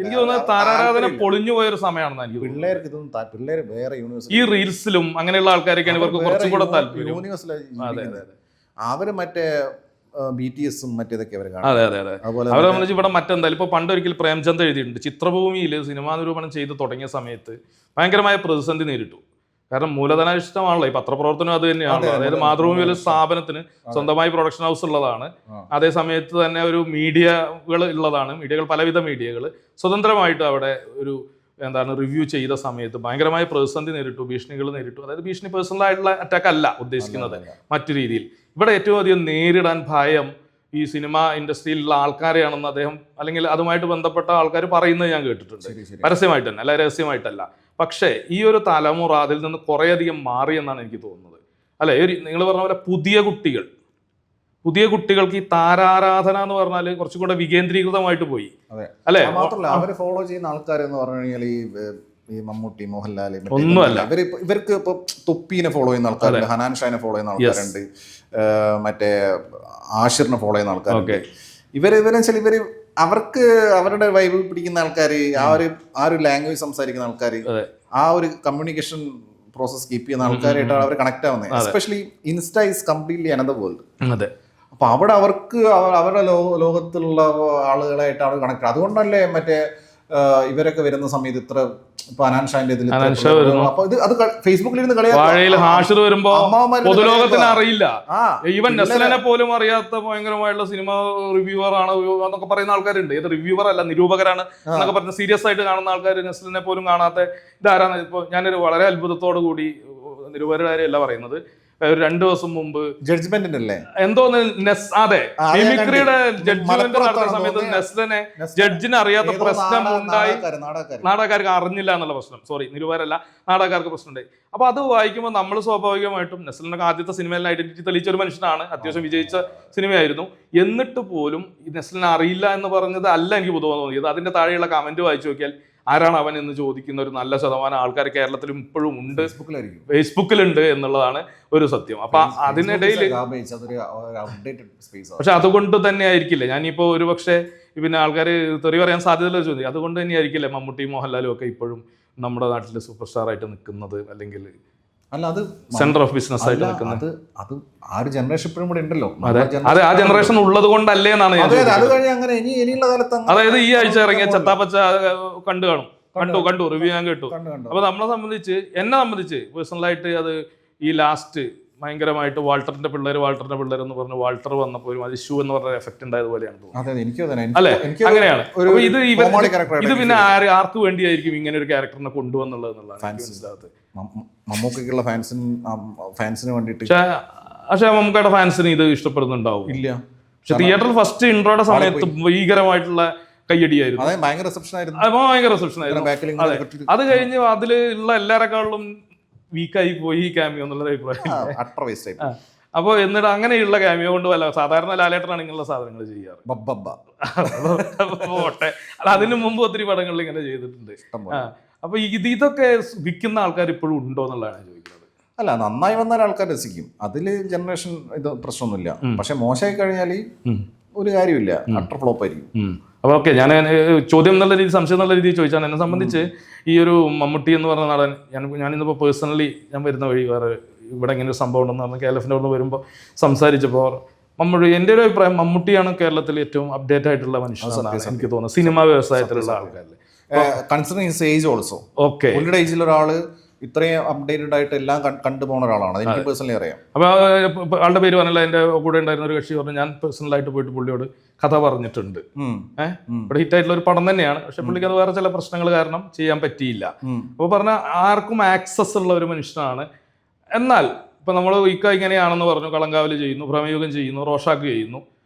എനിക്ക് തോന്നുന്നത് താരാരാധന പൊളിഞ്ഞു പോയൊരു സമയമാണെന്ന് എനിക്ക് പിള്ളേർക്ക് ഇതൊന്നും. പിള്ളേർ വേറെ യൂണിവേഴ്സിറ്റി ഈ റീൽസിലും അങ്ങനെയുള്ള ആൾക്കാരൊക്കെയാണ് ഇവർക്ക് കുറച്ചും കൂടെ താല്പര്യം. അവര് മറ്റേ BTS-ഉം മറ്റേതൊക്കെ അവർ കാണും. അവരെ സംബന്ധിച്ച് ഇവിടെ മറ്റെന്തായാലും ഇപ്പോൾ പണ്ടൊരിക്കൽ പ്രേംചന്ദ് എഴുതിയിട്ടുണ്ട്, ചിത്രഭൂമിയിൽ സിനിമാ നിരൂപണം ചെയ്ത് തുടങ്ങിയ സമയത്ത് ഭയങ്കരമായ പ്രതിസന്ധി നേരിട്ടു. കാരണം മൂലധനാധിഷ്ഠിതമാണല്ലോ ഈ പത്രപ്രവർത്തനം, അത് തന്നെയാണല്ലോ. അതായത് മാതൃഭൂമി ഒരു സ്ഥാപനത്തിന് സ്വന്തമായി പ്രൊഡക്ഷൻ ഹൗസ് ഉള്ളതാണ്. അതേ സമയത്ത് തന്നെ ഒരു മീഡിയകൾ ഉള്ളതാണ്. പലവിധ മീഡിയകൾ സ്വതന്ത്രമായിട്ട് അവിടെ ഒരു റിവ്യൂ ചെയ്ത സമയത്ത് ഭയങ്കരമായ പ്രതിസന്ധി നേരിട്ടു, ഭീഷണികൾ നേരിട്ടു. അതായത് ഭീഷണി പേഴ്സണലായിട്ടുള്ള അറ്റാക്ക് അല്ല ഉദ്ദേശിക്കുന്നത്, മറ്റു രീതിയിൽ. ഇവിടെ ഏറ്റവും അധികം നേരിടാൻ ഭയം ഈ സിനിമ ഇൻഡസ്ട്രിയിലുള്ള ആൾക്കാരെയാണെന്ന് അദ്ദേഹം അല്ലെങ്കിൽ അതുമായിട്ട് ബന്ധപ്പെട്ട ആൾക്കാർ പറയുന്നത് ഞാൻ കേട്ടിട്ടുണ്ട്. പരസ്യമായിട്ട് തന്നെ, അല്ല രഹസ്യമായിട്ടല്ല. പക്ഷേ ഈ ഒരു തലമുറ അതിൽ നിന്ന് കുറേയധികം മാറിയെന്നാണ് എനിക്ക് തോന്നുന്നത്. അല്ലെ, നിങ്ങൾ പറഞ്ഞ പോലെ പുതിയ കുട്ടികൾ പുതിയ കുട്ടികൾക്ക് ഈ താരാരാധന എന്ന് പറഞ്ഞാൽ കുറച്ചും കൂടെ വികേന്ദ്രീകൃതമായിട്ട് പോയി. അതെ. അല്ലെ? മാത്രമല്ല അവര് ഫോളോ ചെയ്യുന്ന ആൾക്കാർ എന്ന് പറഞ്ഞു കഴിഞ്ഞാൽ ഈ മമ്മൂട്ടി, മോഹൻലാൽ ഒന്നുമല്ല. ഇവർക്ക് ഇപ്പൊ തൊപ്പീനെ ഫോളോ ചെയ്യുന്ന ആൾക്കാരുണ്ട്, ഹനാൻ ഷാനെ ഫോളോ ചെയ്യുന്ന ആൾക്കാരുണ്ട്, മറ്റേ ആഷിറിനെ ഫോളോ ചെയ്യുന്ന ആൾക്കാരുണ്ട്. ഇവര് അവർക്ക് അവരുടെ വൈബ് പിടിക്കുന്ന ആൾക്കാർ, ആ ഒരു ലാംഗ്വേജ് സംസാരിക്കുന്ന ആൾക്കാർ, ആ ഒരു കമ്മ്യൂണിക്കേഷൻ പ്രോസസ് കീപ്പ് ചെയ്യുന്ന ആൾക്കാരായിട്ടാണ് അവർ കണക്ട് ആവുന്നത്. Especially insta is completely another world. അതെ. അപ്പൊ അവിടെ അവർക്ക് അവരുടെ ലോകത്തിലുള്ള ആളുകളായിട്ടാണ് കണക്ട്. അതുകൊണ്ടല്ലേ മറ്റേ ഇവരൊക്കെ വരുന്ന സമയത്ത് ഇത്ര ഇപ്പൊ അനാൻ ഷാന്റെ ഇതിൽ അപ്പൊ അത് ഫേസ്ബുക്കിൽ ഇരുന്ന് വരുമ്പോ പൊതുലോകത്തിന് അറിയില്ല. ഈവൻ നെസ്ലിനെ പോലും അറിയാത്ത ഭയങ്കരമായിട്ടുള്ള സിനിമ റിവ്യൂവർ ആണ് എന്നൊക്കെ പറയുന്ന ആൾക്കാരുണ്ട്. ഇത് റിവ്യൂവർ അല്ല, നിരൂപകരാണ് എന്നൊക്കെ പറഞ്ഞ് സീരിയസ് ആയിട്ട് കാണുന്ന ആൾക്കാർ നെസ്ലിനെ പോലും കാണാത്ത ഇതാരാണ്. ഇപ്പൊ ഞാനൊരു വളരെ അത്ഭുതത്തോടു കൂടി നിരൂപകരുടെ കാര്യമല്ല പറയുന്നത്, ഒരു 2 ദിവസം മുമ്പ് ജഡ്ജ്മെന്റ് അല്ലേ എന്തോന്ന് അതെ മിമിക്രിയുടെ ജഡ്ജ്മെന്റ് നടത്തുന്ന സമയത്ത് നെസ്ലിനെ ജഡ്ജിനെ അറിയാത്ത പ്രശ്നം ഉണ്ടായി. നാടകക്കാർക്ക് അറിഞ്ഞില്ല എന്നുള്ള പ്രശ്നം, സോറി നിരൂപകരല്ല, നാടകക്കാർക്ക് പ്രശ്നമുണ്ടായി. അപ്പൊ അത് വായിക്കുമ്പോൾ നമ്മൾ സ്വാഭാവികമായിട്ടും നെസ്ലിനൊക്കെ ആദ്യത്തെ സിനിമയിൽ ഐഡന്റിറ്റി തെളിയിച്ച ഒരു മനുഷ്യനാണ്, അത്യാവശ്യം വിജയിച്ച സിനിമയായിരുന്നു. എന്നിട്ട് പോലും ഈ നെസ്ലിനെ അറിയില്ല എന്ന് പറഞ്ഞത് അല്ല എനിക്ക് പൊതുവാൻ തോന്നിയത്. അതിന്റെ താഴെയുള്ള കമന്റ് വായിച്ചു നോക്കിയാൽ ആരാണ് അവൻ എന്ന് ചോദിക്കുന്ന ഒരു നല്ല ശതമാനം ആൾക്കാർ കേരളത്തിലും ഇപ്പോഴും ഉണ്ട്, ഫേസ്ബുക്കിലുണ്ട് എന്നുള്ളതാണ് ഒരു സത്യം. അപ്പൊ അതിനിടയിൽ പക്ഷെ അതുകൊണ്ട് തന്നെ ആയിരിക്കില്ല, ഞാനിപ്പോ ഒരു പക്ഷേ പിന്നെ ആൾക്കാർ തെറി പറയാൻ സാധ്യതയുള്ള ചോദ്യം, അതുകൊണ്ട് തന്നെ ആയിരിക്കില്ലേ മമ്മൂട്ടി മോഹൻലാലും ഒക്കെ ഇപ്പോഴും നമ്മുടെ നാട്ടിൽ സൂപ്പർ സ്റ്റാർ ആയിട്ട് നിൽക്കുന്നത്, അല്ലെങ്കിൽ അല്ല അത് സെന്റർ ഓഫ് ബിസിനസ് ആയിട്ട് നിൽക്കുന്നത്. അത് ആ ഒരു ജനറേഷൻ ഇപ്പോഴും കൂടെ ഉണ്ടല്ലോ. അതെ, ആ ജനറേഷൻ ഉള്ളത് കൊണ്ടല്ലേ എന്നാണ് ഞാൻ. അതായത് ഈ ആഴ്ച ഇറങ്ങിയ ചത്താപ്പച്ച കണ്ടു റിവ്യൂ ഞാൻ കേട്ടു. അപ്പൊ എന്നെ സംബന്ധിച്ച് പേഴ്സണലായിട്ട് അത് ഈ ലാസ്റ്റ് ഭയങ്കരമായിട്ട് വാൾട്ടറിന്റെ പിള്ളേർ എന്ന് പറഞ്ഞു വാൾട്ടർ വന്നപ്പോൾ അത് ഷൂ എന്ന് പറഞ്ഞ എഫക്ട് ഉണ്ടായത് പോലെയാണ് തോന്നുന്നത്. അല്ലെ? അങ്ങനെയാണ്. ഇത് പിന്നെ ആർക്ക് വേണ്ടിയായിരിക്കും ഇങ്ങനെ ഒരു ക്യാരക്ടറിനെ കൊണ്ടുവന്നുള്ളത് എന്നുള്ളതാണ് മമ്മൂക്കുള്ള ഫാൻസിന് വേണ്ടിയിട്ട്. പക്ഷെ മമ്മൂക്കയുടെ ഫാൻസിന് ഇത് ഇഷ്ടപ്പെടുന്നുണ്ടാവും ഇല്ല. പക്ഷെ തിയേറ്ററിൽ ഫസ്റ്റ് ഇൻട്രോയുടെ സമയത്ത് ഭീകരമായിട്ടുള്ള കയ്യടിയായിരുന്നു, ഭയങ്കര റിസപ്ഷൻ ആയിരുന്നു. അത് കഴിഞ്ഞ് അതിലുള്ള എല്ലാരെക്കാളും വീക്കായി പോയി ക്യാമിയോ എന്നുള്ള അഭിപ്രായം. അപ്പൊ എന്നിട്ട് അങ്ങനെയുള്ള ക്യാമിയോ കൊണ്ട് വല്ല സാധാരണ ലാലേട്ടനാണ് ഇങ്ങനെയുള്ള സാധനങ്ങൾ ചെയ്യാറ്. പോട്ടെ, അല്ല അതിന് മുമ്പ് ഒത്തിരി പടങ്ങളിൽ ഇങ്ങനെ ചെയ്തിട്ടുണ്ട്. അപ്പൊ ഇതൊക്കെ വിൽക്കുന്ന ആൾക്കാർ ഇപ്പോഴും ഉണ്ടോ എന്നുള്ളതാണ് ചോദിക്കുന്നത്. അല്ല, നന്നായി വന്നാൽ ആൾക്കാർ രസിക്കും, അതില് ജനറേഷൻ ഇത് പ്രശ്നമൊന്നുമില്ല. പക്ഷെ മോശമായി കഴിഞ്ഞാൽ ഒരു കാര്യമില്ല, അട്ടർ ഫ്ലോപ്പ് ആയിരിക്കും. അപ്പോൾ ഓക്കെ, ഞാൻ ചോദ്യം എന്നുള്ള രീതി, സംശയം എന്നുള്ള രീതിയിൽ ചോദിച്ചാണ്. എന്നെ സംബന്ധിച്ച് ഈ ഒരു മമ്മൂട്ടി എന്ന് പറഞ്ഞ നടൻ, ഞാനിന്നിപ്പോൾ പേഴ്സണലി ഞാൻ വരുന്ന വഴി വേറെ ഇവിടെ ഇങ്ങനെ ഒരു സംഭവം ഉണ്ടെന്ന് പറഞ്ഞാൽ കേരളത്തിൻ്റെ അവിടെ വരുമ്പോൾ സംസാരിച്ചപ്പോൾ എൻ്റെ ഒരു അഭിപ്രായം മമ്മൂട്ടിയാണ് കേരളത്തിൽ ഏറ്റവും അപ്ഡേറ്റ് ആയിട്ടുള്ള മനുഷ്യനാണ് എനിക്ക് തോന്നുന്നത്, സിനിമാ വ്യവസായത്തിലുള്ള ആൾക്കാരിൽ. Considering his age also. Okay, പുള്ളിയുടെ ഏജിൽ ഒരാള് ഇത്രയും അപ്ഡേറ്റഡ് ആയിട്ട് എല്ലാം കണ്ടുപോകുന്ന ഒരാളാണ്, എനിക്ക് പേഴ്സണലി അറിയാം. അപ്പോൾ ആളുടെ പേര് പറഞ്ഞില്ല, എൻ്റെ കൂടെ ഉണ്ടായിരുന്ന ഒരു കക്ഷി പറഞ്ഞു ഞാൻ പേഴ്സണലായിട്ട് പോയിട്ട് പുള്ളിയോട് കഥ പറഞ്ഞിട്ടുണ്ട്. ഇവിടെ ഹിറ്റായിട്ടുള്ള ഒരു പടം തന്നെയാണ്, പക്ഷെ പുള്ളിക്ക് അത് വേറെ ചില പ്രശ്നങ്ങൾ കാരണം ചെയ്യാൻ പറ്റിയില്ല. അപ്പോൾ പറഞ്ഞാൽ ആർക്കും ആക്സസ് ഉള്ള ഒരു മനുഷ്യനാണ്. എന്നാൽ ഇപ്പൊ നമ്മൾ ഇക്ക ഇങ്ങനെയാണെന്ന് പറഞ്ഞു, കളങ്കാവല് ചെയ്യുന്നു, ഭ്രമയുഗം ചെയ്യുന്നു, റോഷാക്ക് ചെയ്യുന്നു.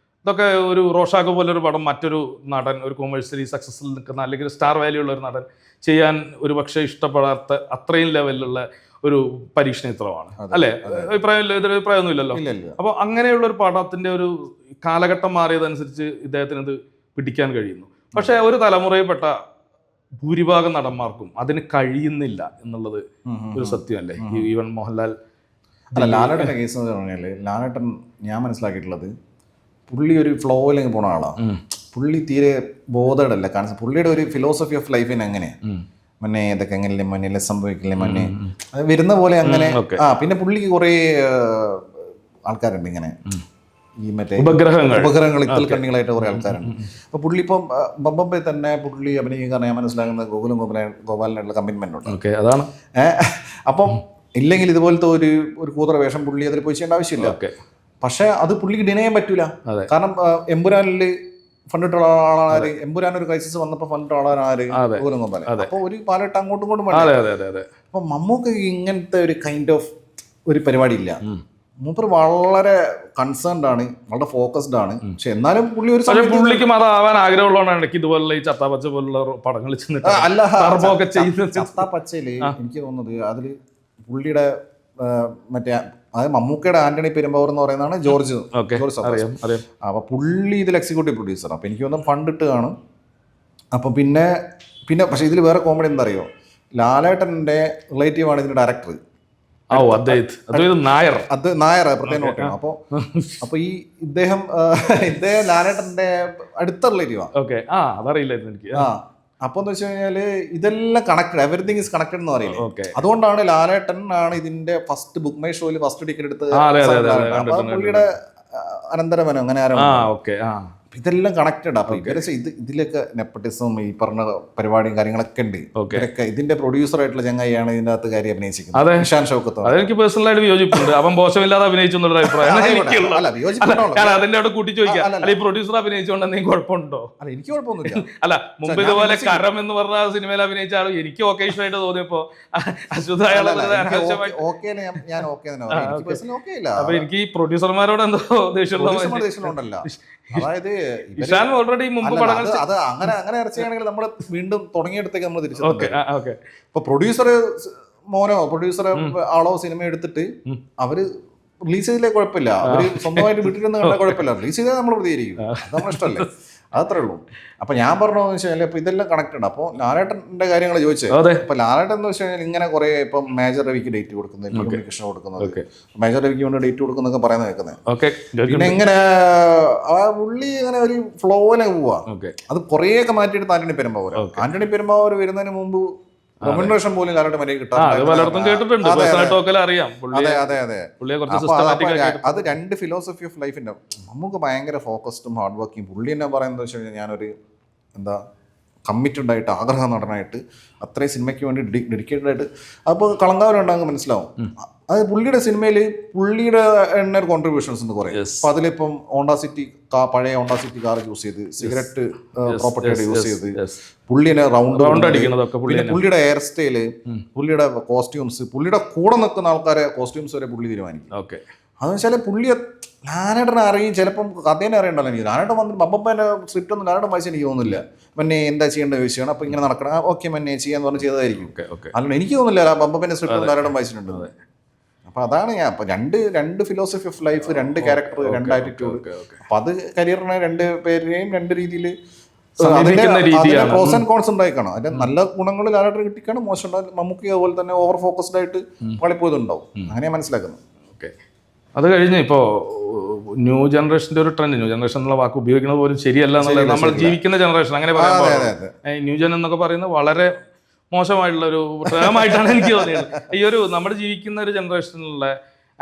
ഇതൊക്കെ ഒരു റോഷാക്ക് പോലൊരു പടം മറ്റൊരു നടൻ, ഒരു കൊമേഴ്സ്യലി സക്സസ്സിൽ നിൽക്കുന്ന അല്ലെങ്കിൽ സ്റ്റാർ വാല്യൂ ഉള്ള ഒരു നടൻ ചെയ്യാൻ ഒരു പക്ഷേ ഇഷ്ടപ്പെടാത്ത അത്രയും ലെവലിലുള്ള ഒരു പരീക്ഷണത്രമാണ് അല്ലേ? അഭിപ്രായമൊന്നും ഇല്ലല്ലോ. അപ്പോൾ അങ്ങനെയുള്ള ഒരു പടത്തിന്റെ ഒരു കാലഘട്ടം മാറിയതനുസരിച്ച് ഇദ്ദേഹത്തിന് ഇത് പിടിക്കാൻ കഴിയുന്നു. പക്ഷെ ഒരു തലമുറയിൽപ്പെട്ട ഭൂരിഭാഗം നടന്മാർക്കും അതിന് കഴിയുന്നില്ല എന്നുള്ളത് ഒരു സത്യമല്ലേ? ഈവൻ മോഹൻലാൽ, ലാലേട്ടൻ്റെ കേസ് എന്ന് പറഞ്ഞാൽ, ലാലേട്ടൻ ഞാൻ മനസ്സിലാക്കിയിട്ടുള്ളത് പുള്ളി ഒരു ഫ്ലോയിലേക്ക് പോണ ആളാണ്. പുള്ളി തീരെ ബോധേഡല്ല. കാരണം പുള്ളിയുടെ ഒരു ഫിലോസഫി ഓഫ് ലൈഫിന് എങ്ങനെയാണ് മന്നെ ഇതൊക്കെ എങ്ങനെയല്ലേ മന്നെ സംഭവിക്കില്ലേ മന്നെ അത് വരുന്ന പോലെ അങ്ങനെ. പിന്നെ പുള്ളിക്ക് കുറേ ആൾക്കാരുണ്ട് ഇങ്ങനെ ഈ മറ്റേ ഉപഗ്രഹങ്ങൾ ഇത്തൽ കണ്ണികളായിട്ട് കുറേ ആൾക്കാരുണ്ട്. അപ്പോൾ പുള്ളി ഇപ്പം ബമ്പെ തന്നെ പുള്ളി അഭിനയിക്കാൻ ഞാൻ മനസ്സിലാക്കുന്ന ഗോപാലനായിട്ടുള്ള കമ്മിറ്റ്മെന്റ് ഉണ്ട്. അതാണ്. അപ്പം ഇല്ലെങ്കിൽ ഇതുപോലത്തെ ഒരു കൂതറ വേഷം പുള്ളി അതിൽ പോയി ചെയ്യേണ്ട ആവശ്യമില്ല. പക്ഷെ അത് പുള്ളിക്ക് ഡിനൈ ചെയ്യാൻ പറ്റൂല. കാരണം എമ്പുരാനിൽ ഫണ്ടിട്ടുള്ള ആളാണ്, എമ്പുരാൻ ഒരു ക്രൈസിസ് വന്നപ്പോൾ ഫണ്ടിട്ടുള്ള ആളാണ് ഗോപാലൻ. അപ്പോൾ ഒരു പാലട്ട് അങ്ങോട്ടും ഇങ്ങോട്ടും വേണ്ട. അപ്പൊ മമ്മൂക്ക് ഇങ്ങനത്തെ ഒരു കൈൻഡ് ഓഫ് ഒരു പരിപാടി ഇല്ല. മൂപ്പർ വളരെ കൺസേൺഡ് ആണ്, വളരെ ഫോക്കസ്ഡ് ആണ്. പക്ഷെ എന്നാലും പുള്ളി ഒരു പുള്ളിക്കും അതാവാൻ ആഗ്രഹമുള്ളതാണ്. ഇടയ്ക്ക് ഇതുപോലുള്ള ഈ ചത്താപ്പച്ച പോലുള്ള പടങ്ങൾ ചത്താപ്പച്ചയില് എനിക്ക് തോന്നുന്നത് അതില് പുള്ളിയുടെ മറ്റേ അതായത് മമ്മൂക്കയുടെ ആന്റണി പെരുമ്പാവൂർ എന്ന് പറയുന്നതാണ് ജോർജ് സബാസ്റ്റ്യൻ. അറിയാം അറിയാം. അപ്പോൾ പുള്ളി ഇതിൽ എക്സിക്യൂട്ടീവ് പ്രൊഡ്യൂസർ. അപ്പോൾ എനിക്ക് തോന്നുന്നു ഫണ്ട് ഇട്ട് കാണും. അപ്പോൾ പിന്നെ പക്ഷേ ഇതിൽ വേറെ കോമഡി എന്താ അറിയോ, ലാലേട്ടൻ്റെ റിലേറ്റീവാണ് ഇതിൻ്റെ ഡയറക്ടർ. നായർ, അത് നായർ പ്രത്യേകം നോട്ട് ചെയ്യണം. അപ്പോൾ ഈ ഇദ്ദേഹം ലാലേട്ടൻ്റെ അടുത്ത റിലേറ്റീവാണ്. ഓക്കെ, അതറിയില്ലായിരുന്നു എനിക്ക്. അപ്പോൾ എന്ന് വെച്ച് കഴിഞ്ഞാല് ഇതെല്ലാം കണക്റ്റഡ്, എവറിത്തിങ് ഇസ് കണക്റ്റഡ് എന്ന് പറയില്ലേ. അതുകൊണ്ടാണ് ലാലേട്ടൻ ആണ് ഇതിന്റെ ഫസ്റ്റ് ബുക്ക് മൈ ഷോയിൽ ഫസ്റ്റ് ടിക്കറ്റ് എടുത്ത്. പുള്ളിയുടെ അനന്തരവനം അങ്ങനെ ആരാണ്, ഇതെല്ലാം കണക്റ്റഡ്. അപ്പൊ ഇതിലൊക്കെ നെപ്പറ്റിസം, ഈ പറഞ്ഞ പരിപാടിയും കാര്യങ്ങളൊക്കെ ഉണ്ട്. ഇവരൊക്കെ ഇതിന്റെ പ്രൊഡ്യൂസർ ആയിട്ടുള്ള ചങ്ങായിയാണ് ഇതിന്റെ അകത്ത് കാര്യം അഭിനയിച്ചിരിക്കുന്നത്, ഇഷാൻ ഷൗക്കത്ത്. അതെനിക്ക് പേഴ്സണലായിട്ട് വിയോജിപ്പുണ്ട്. അവൻ മോശമില്ലാതെ അഭിനയിച്ചു എന്നുള്ള അഭിപ്രായം അതിന്റെ അവിടെ കൂട്ടി ചോദിക്കാം. അല്ല, ഈ പ്രൊഡ്യൂസർ അഭിനയിച്ചുകൊണ്ട് എന്തെങ്കിലും കുഴപ്പമുണ്ടോ? അല്ല, എനിക്ക് കുഴപ്പമൊന്നുമില്ല. അല്ല, മുമ്പ് ഇതുപോലെ കരം എന്ന് പറഞ്ഞ സിനിമയിൽ അഭിനയിച്ച ആളും എനിക്ക് ഓക്കേഷനായിട്ട് തോന്നിയപ്പോ അപ്പൊ എനിക്ക് ഈ പ്രൊഡ്യൂസർമാരോട് എന്തോ ദേഷ്യമുണ്ടല്ല. അതായത് ഇഷാൻ ഓൾറെഡി മുമ്പ് പടങ്ങൾ അത് അങ്ങനെ ഇറച്ചിയാണെങ്കിൽ നമ്മൾ വീണ്ടും തുടങ്ങിയെടുത്തേക്ക് നമ്മൾ തിരിച്ചു. ഇപ്പൊ പ്രൊഡ്യൂസർ മോനോ പ്രൊഡ്യൂസർ ആളോ സിനിമ എടുത്തിട്ട് അവര് റിലീസ് ചെയ്തില്ലേ കുഴപ്പമില്ല, അവര് സ്വന്തമായിട്ട് വീട്ടിലിരുന്ന് കണ്ടാൽ കുഴപ്പമില്ല, റിലീസ് ചെയ്താൽ നമ്മൾ പ്രതികരിക്കും, അത് നമ്മുടെ ഇഷ്ടമല്ലേ, അതത്രേ ഉള്ളൂ. അപ്പൊ ഞാൻ പറഞ്ഞതെന്ന് വെച്ച് കഴിഞ്ഞാൽ ഇപ്പൊ ഇതെല്ലാം കണക്റ്റഡ്. അപ്പോൾ ലാലേട്ടന്റെ കാര്യങ്ങൾ ചോദിച്ചത്, ഇപ്പൊ ലാലേട്ടൻ എന്ന് വെച്ച് കഴിഞ്ഞാൽ ഇങ്ങനെ കുറെ ഇപ്പം മേജർ രവിക്ക് ഡേറ്റ് കൊടുക്കുന്നത്, കമ്മ്യൂണിക്കേഷൻ കൊടുക്കുന്നത്, മേജർ രവിക്ക് വേണ്ടി ഡേറ്റ് കൊടുക്കുന്നൊക്കെ പറയുന്നത് കേൾക്കുന്നത്. പിന്നെ എങ്ങനെ ആ പുള്ളി ഇങ്ങനെ ഒരു ഫ്ലോയിലെ പോവാ, അത് കുറേയൊക്കെ മാറ്റിയെടുത്ത് ആന്റണി പെരുമ്പാവൂർ. ആന്റണി പെരുമ്പാവൂർ വരുന്നതിന് മുമ്പ് റെമ്യൂണറേഷൻ പോലും ലാലേട്ടൻ വരെ കിട്ടാൻ. അത് രണ്ട് ഫിലോസഫി ഓഫ് ലൈഫിന്റെ. നമുക്ക് ഭയങ്കര ഫോക്കസ്ഡും ഹാർഡ് വർക്കിംഗ്. പുള്ളി എന്നെ പറയുന്നത് വെച്ച് കഴിഞ്ഞാൽ ഞാനൊരു കമ്മിറ്റഡ് ആയിട്ട് ആഗ്രഹ നടനായിട്ട് അത്രയും സിനിമയ്ക്ക് വേണ്ടി ഡെഡിക്കേറ്റഡ് ആയിട്ട്. അപ്പോൾ കളങ്കാവലുണ്ടാകും മനസ്സിലാവും. അത് പുള്ളിയുടെ സിനിമയിൽ പുള്ളിയുടെ ഒരു കോൺട്രിബ്യൂഷൻസ് ഉണ്ട് കുറേ. അപ്പൊ അതിലിപ്പം ഹോണ്ട സിറ്റി, പഴയ ഹോണ്ട സിറ്റി കാർ യൂസ് ചെയ്ത്, സിഗരറ്റ് പ്രോപ്പർട്ടിയുടെ യൂസ് ചെയ്ത്, പുള്ളിനെ റൗണ്ട് അടിക്കുന്നതൊക്കെ, പിന്നെ പുള്ളിയുടെ ഹെയർ സ്റ്റൈല്, പുള്ളിയുടെ കോസ്റ്റ്യൂംസ്, പുള്ളിയുടെ കൂടെ നിൽക്കുന്ന ആൾക്കാരെ കോസ്റ്റ്യൂംസ് വരെ പുള്ളി തീരുമാനിക്കും. അതെന്ന് വെച്ചാൽ പുള്ളിയെ ലാലേട്ടനെ അറിയും, ചിലപ്പം കഥേനെ അറിയണ്ടല്ലോ. എനിക്ക് ലാലേട്ടൻ വന്നിട്ട് ബമ്പപ്പേൻ്റെ സ്ക്രിപ്റ്റ് ഒന്നും ലാലേട്ടൻ വായിച്ചാൽ എനിക്ക് തോന്നുന്നില്ല. മന്നെ എന്താ ചെയ്യേണ്ട ചോദിച്ചാണ്, അപ്പോൾ ഇങ്ങനെ നടക്കണം, ഓക്കെ മന്നെ ചെയ്യാന്ന് പറഞ്ഞ് ചെയ്തതായിരിക്കും. അല്ല, എനിക്ക് തോന്നുന്നില്ല ബമ്പപ്പേൻ്റെ സ്ക്രിപ്റ്റ് ലാലേട്ടൻ വായിച്ചിട്ടുണ്ട്. അപ്പൊ അതാണ് ഞാൻ ഇപ്പൊ രണ്ട് ഫിലോസഫി ഓഫ് ലൈഫ്, രണ്ട് ക്യാരക്ടർ, രണ്ട് ആറ്റിറ്റ്യൂഡ്. അപ്പൊ അത് കരിയറിനെ രണ്ട് പേരെയും രണ്ട് രീതിയിൽ പ്രോസ് ആൻഡ് കോൺസ് ഉണ്ടായിക്കണം. അതിന്റെ നല്ല ഗുണങ്ങൾ ലാലേട്ടൻ കിട്ടിക്കാണ്, മോശം മമ്മൂക്കി അതുപോലെ തന്നെ ഓവർ ഫോക്കസ്ഡ് ആയിട്ട് കളിപ്പോയതുണ്ടാവും. അങ്ങനെ മനസ്സിലാക്കുന്നു. അത് കഴിഞ്ഞ് ഇപ്പോൾ ന്യൂ ജനറേഷൻ്റെ ഒരു ട്രെൻഡ്, ന്യൂ ജനറേഷൻ എന്നുള്ള വാക്ക് ഉപയോഗിക്കുന്നത് പോലും ശരിയല്ല എന്നുള്ളത്, നമ്മൾ ജീവിക്കുന്ന ജനറേഷൻ അങ്ങനെ പറയാൻ. ന്യൂ ജൻ എന്നൊക്കെ പറയുന്നത് വളരെ മോശമായിട്ടുള്ളൊരു ടേമായിട്ടാണ് എനിക്ക് തോന്നിയത്. ഈ ഒരു നമ്മൾ ജീവിക്കുന്ന ഒരു ജനറേഷനിലുള്ള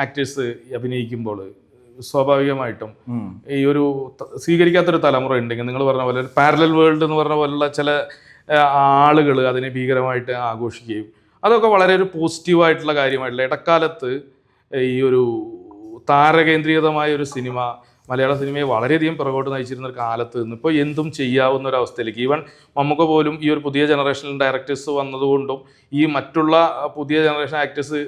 ആക്ടേഴ്സ് അഭിനയിക്കുമ്പോൾ സ്വാഭാവികമായിട്ടും ഈ ഒരു സ്വീകരിക്കാത്തൊരു തലമുറ ഉണ്ടെങ്കിൽ, നിങ്ങൾ പറഞ്ഞ പോലെ പാരലൽ വേൾഡ് എന്ന് പറഞ്ഞ പോലുള്ള ചില ആളുകൾ അതിനെ ഭീകരമായിട്ട് ആഘോഷിക്കുകയും, അതൊക്കെ വളരെ ഒരു പോസിറ്റീവായിട്ടുള്ള കാര്യമായിട്ടുള്ള. ഇടക്കാലത്ത് ഈ ഒരു താരകേന്ദ്രീകൃതമായ ഒരു സിനിമ മലയാള സിനിമയെ വളരെയധികം പുറകോട്ട് നയിച്ചിരുന്ന ഒരു കാലത്ത് നിന്ന് ഇപ്പോൾ എന്തും ചെയ്യാവുന്ന ഒരു അവസ്ഥയിലേക്ക്, ഈവൻ മമ്മൂക്ക പോലും ഈ ഒരു പുതിയ ജനറേഷനിൽ ഡയറക്ടേഴ്സ് വന്നതുകൊണ്ടും ഈ മറ്റുള്ള പുതിയ ജനറേഷൻ ആക്ടേഴ്സ്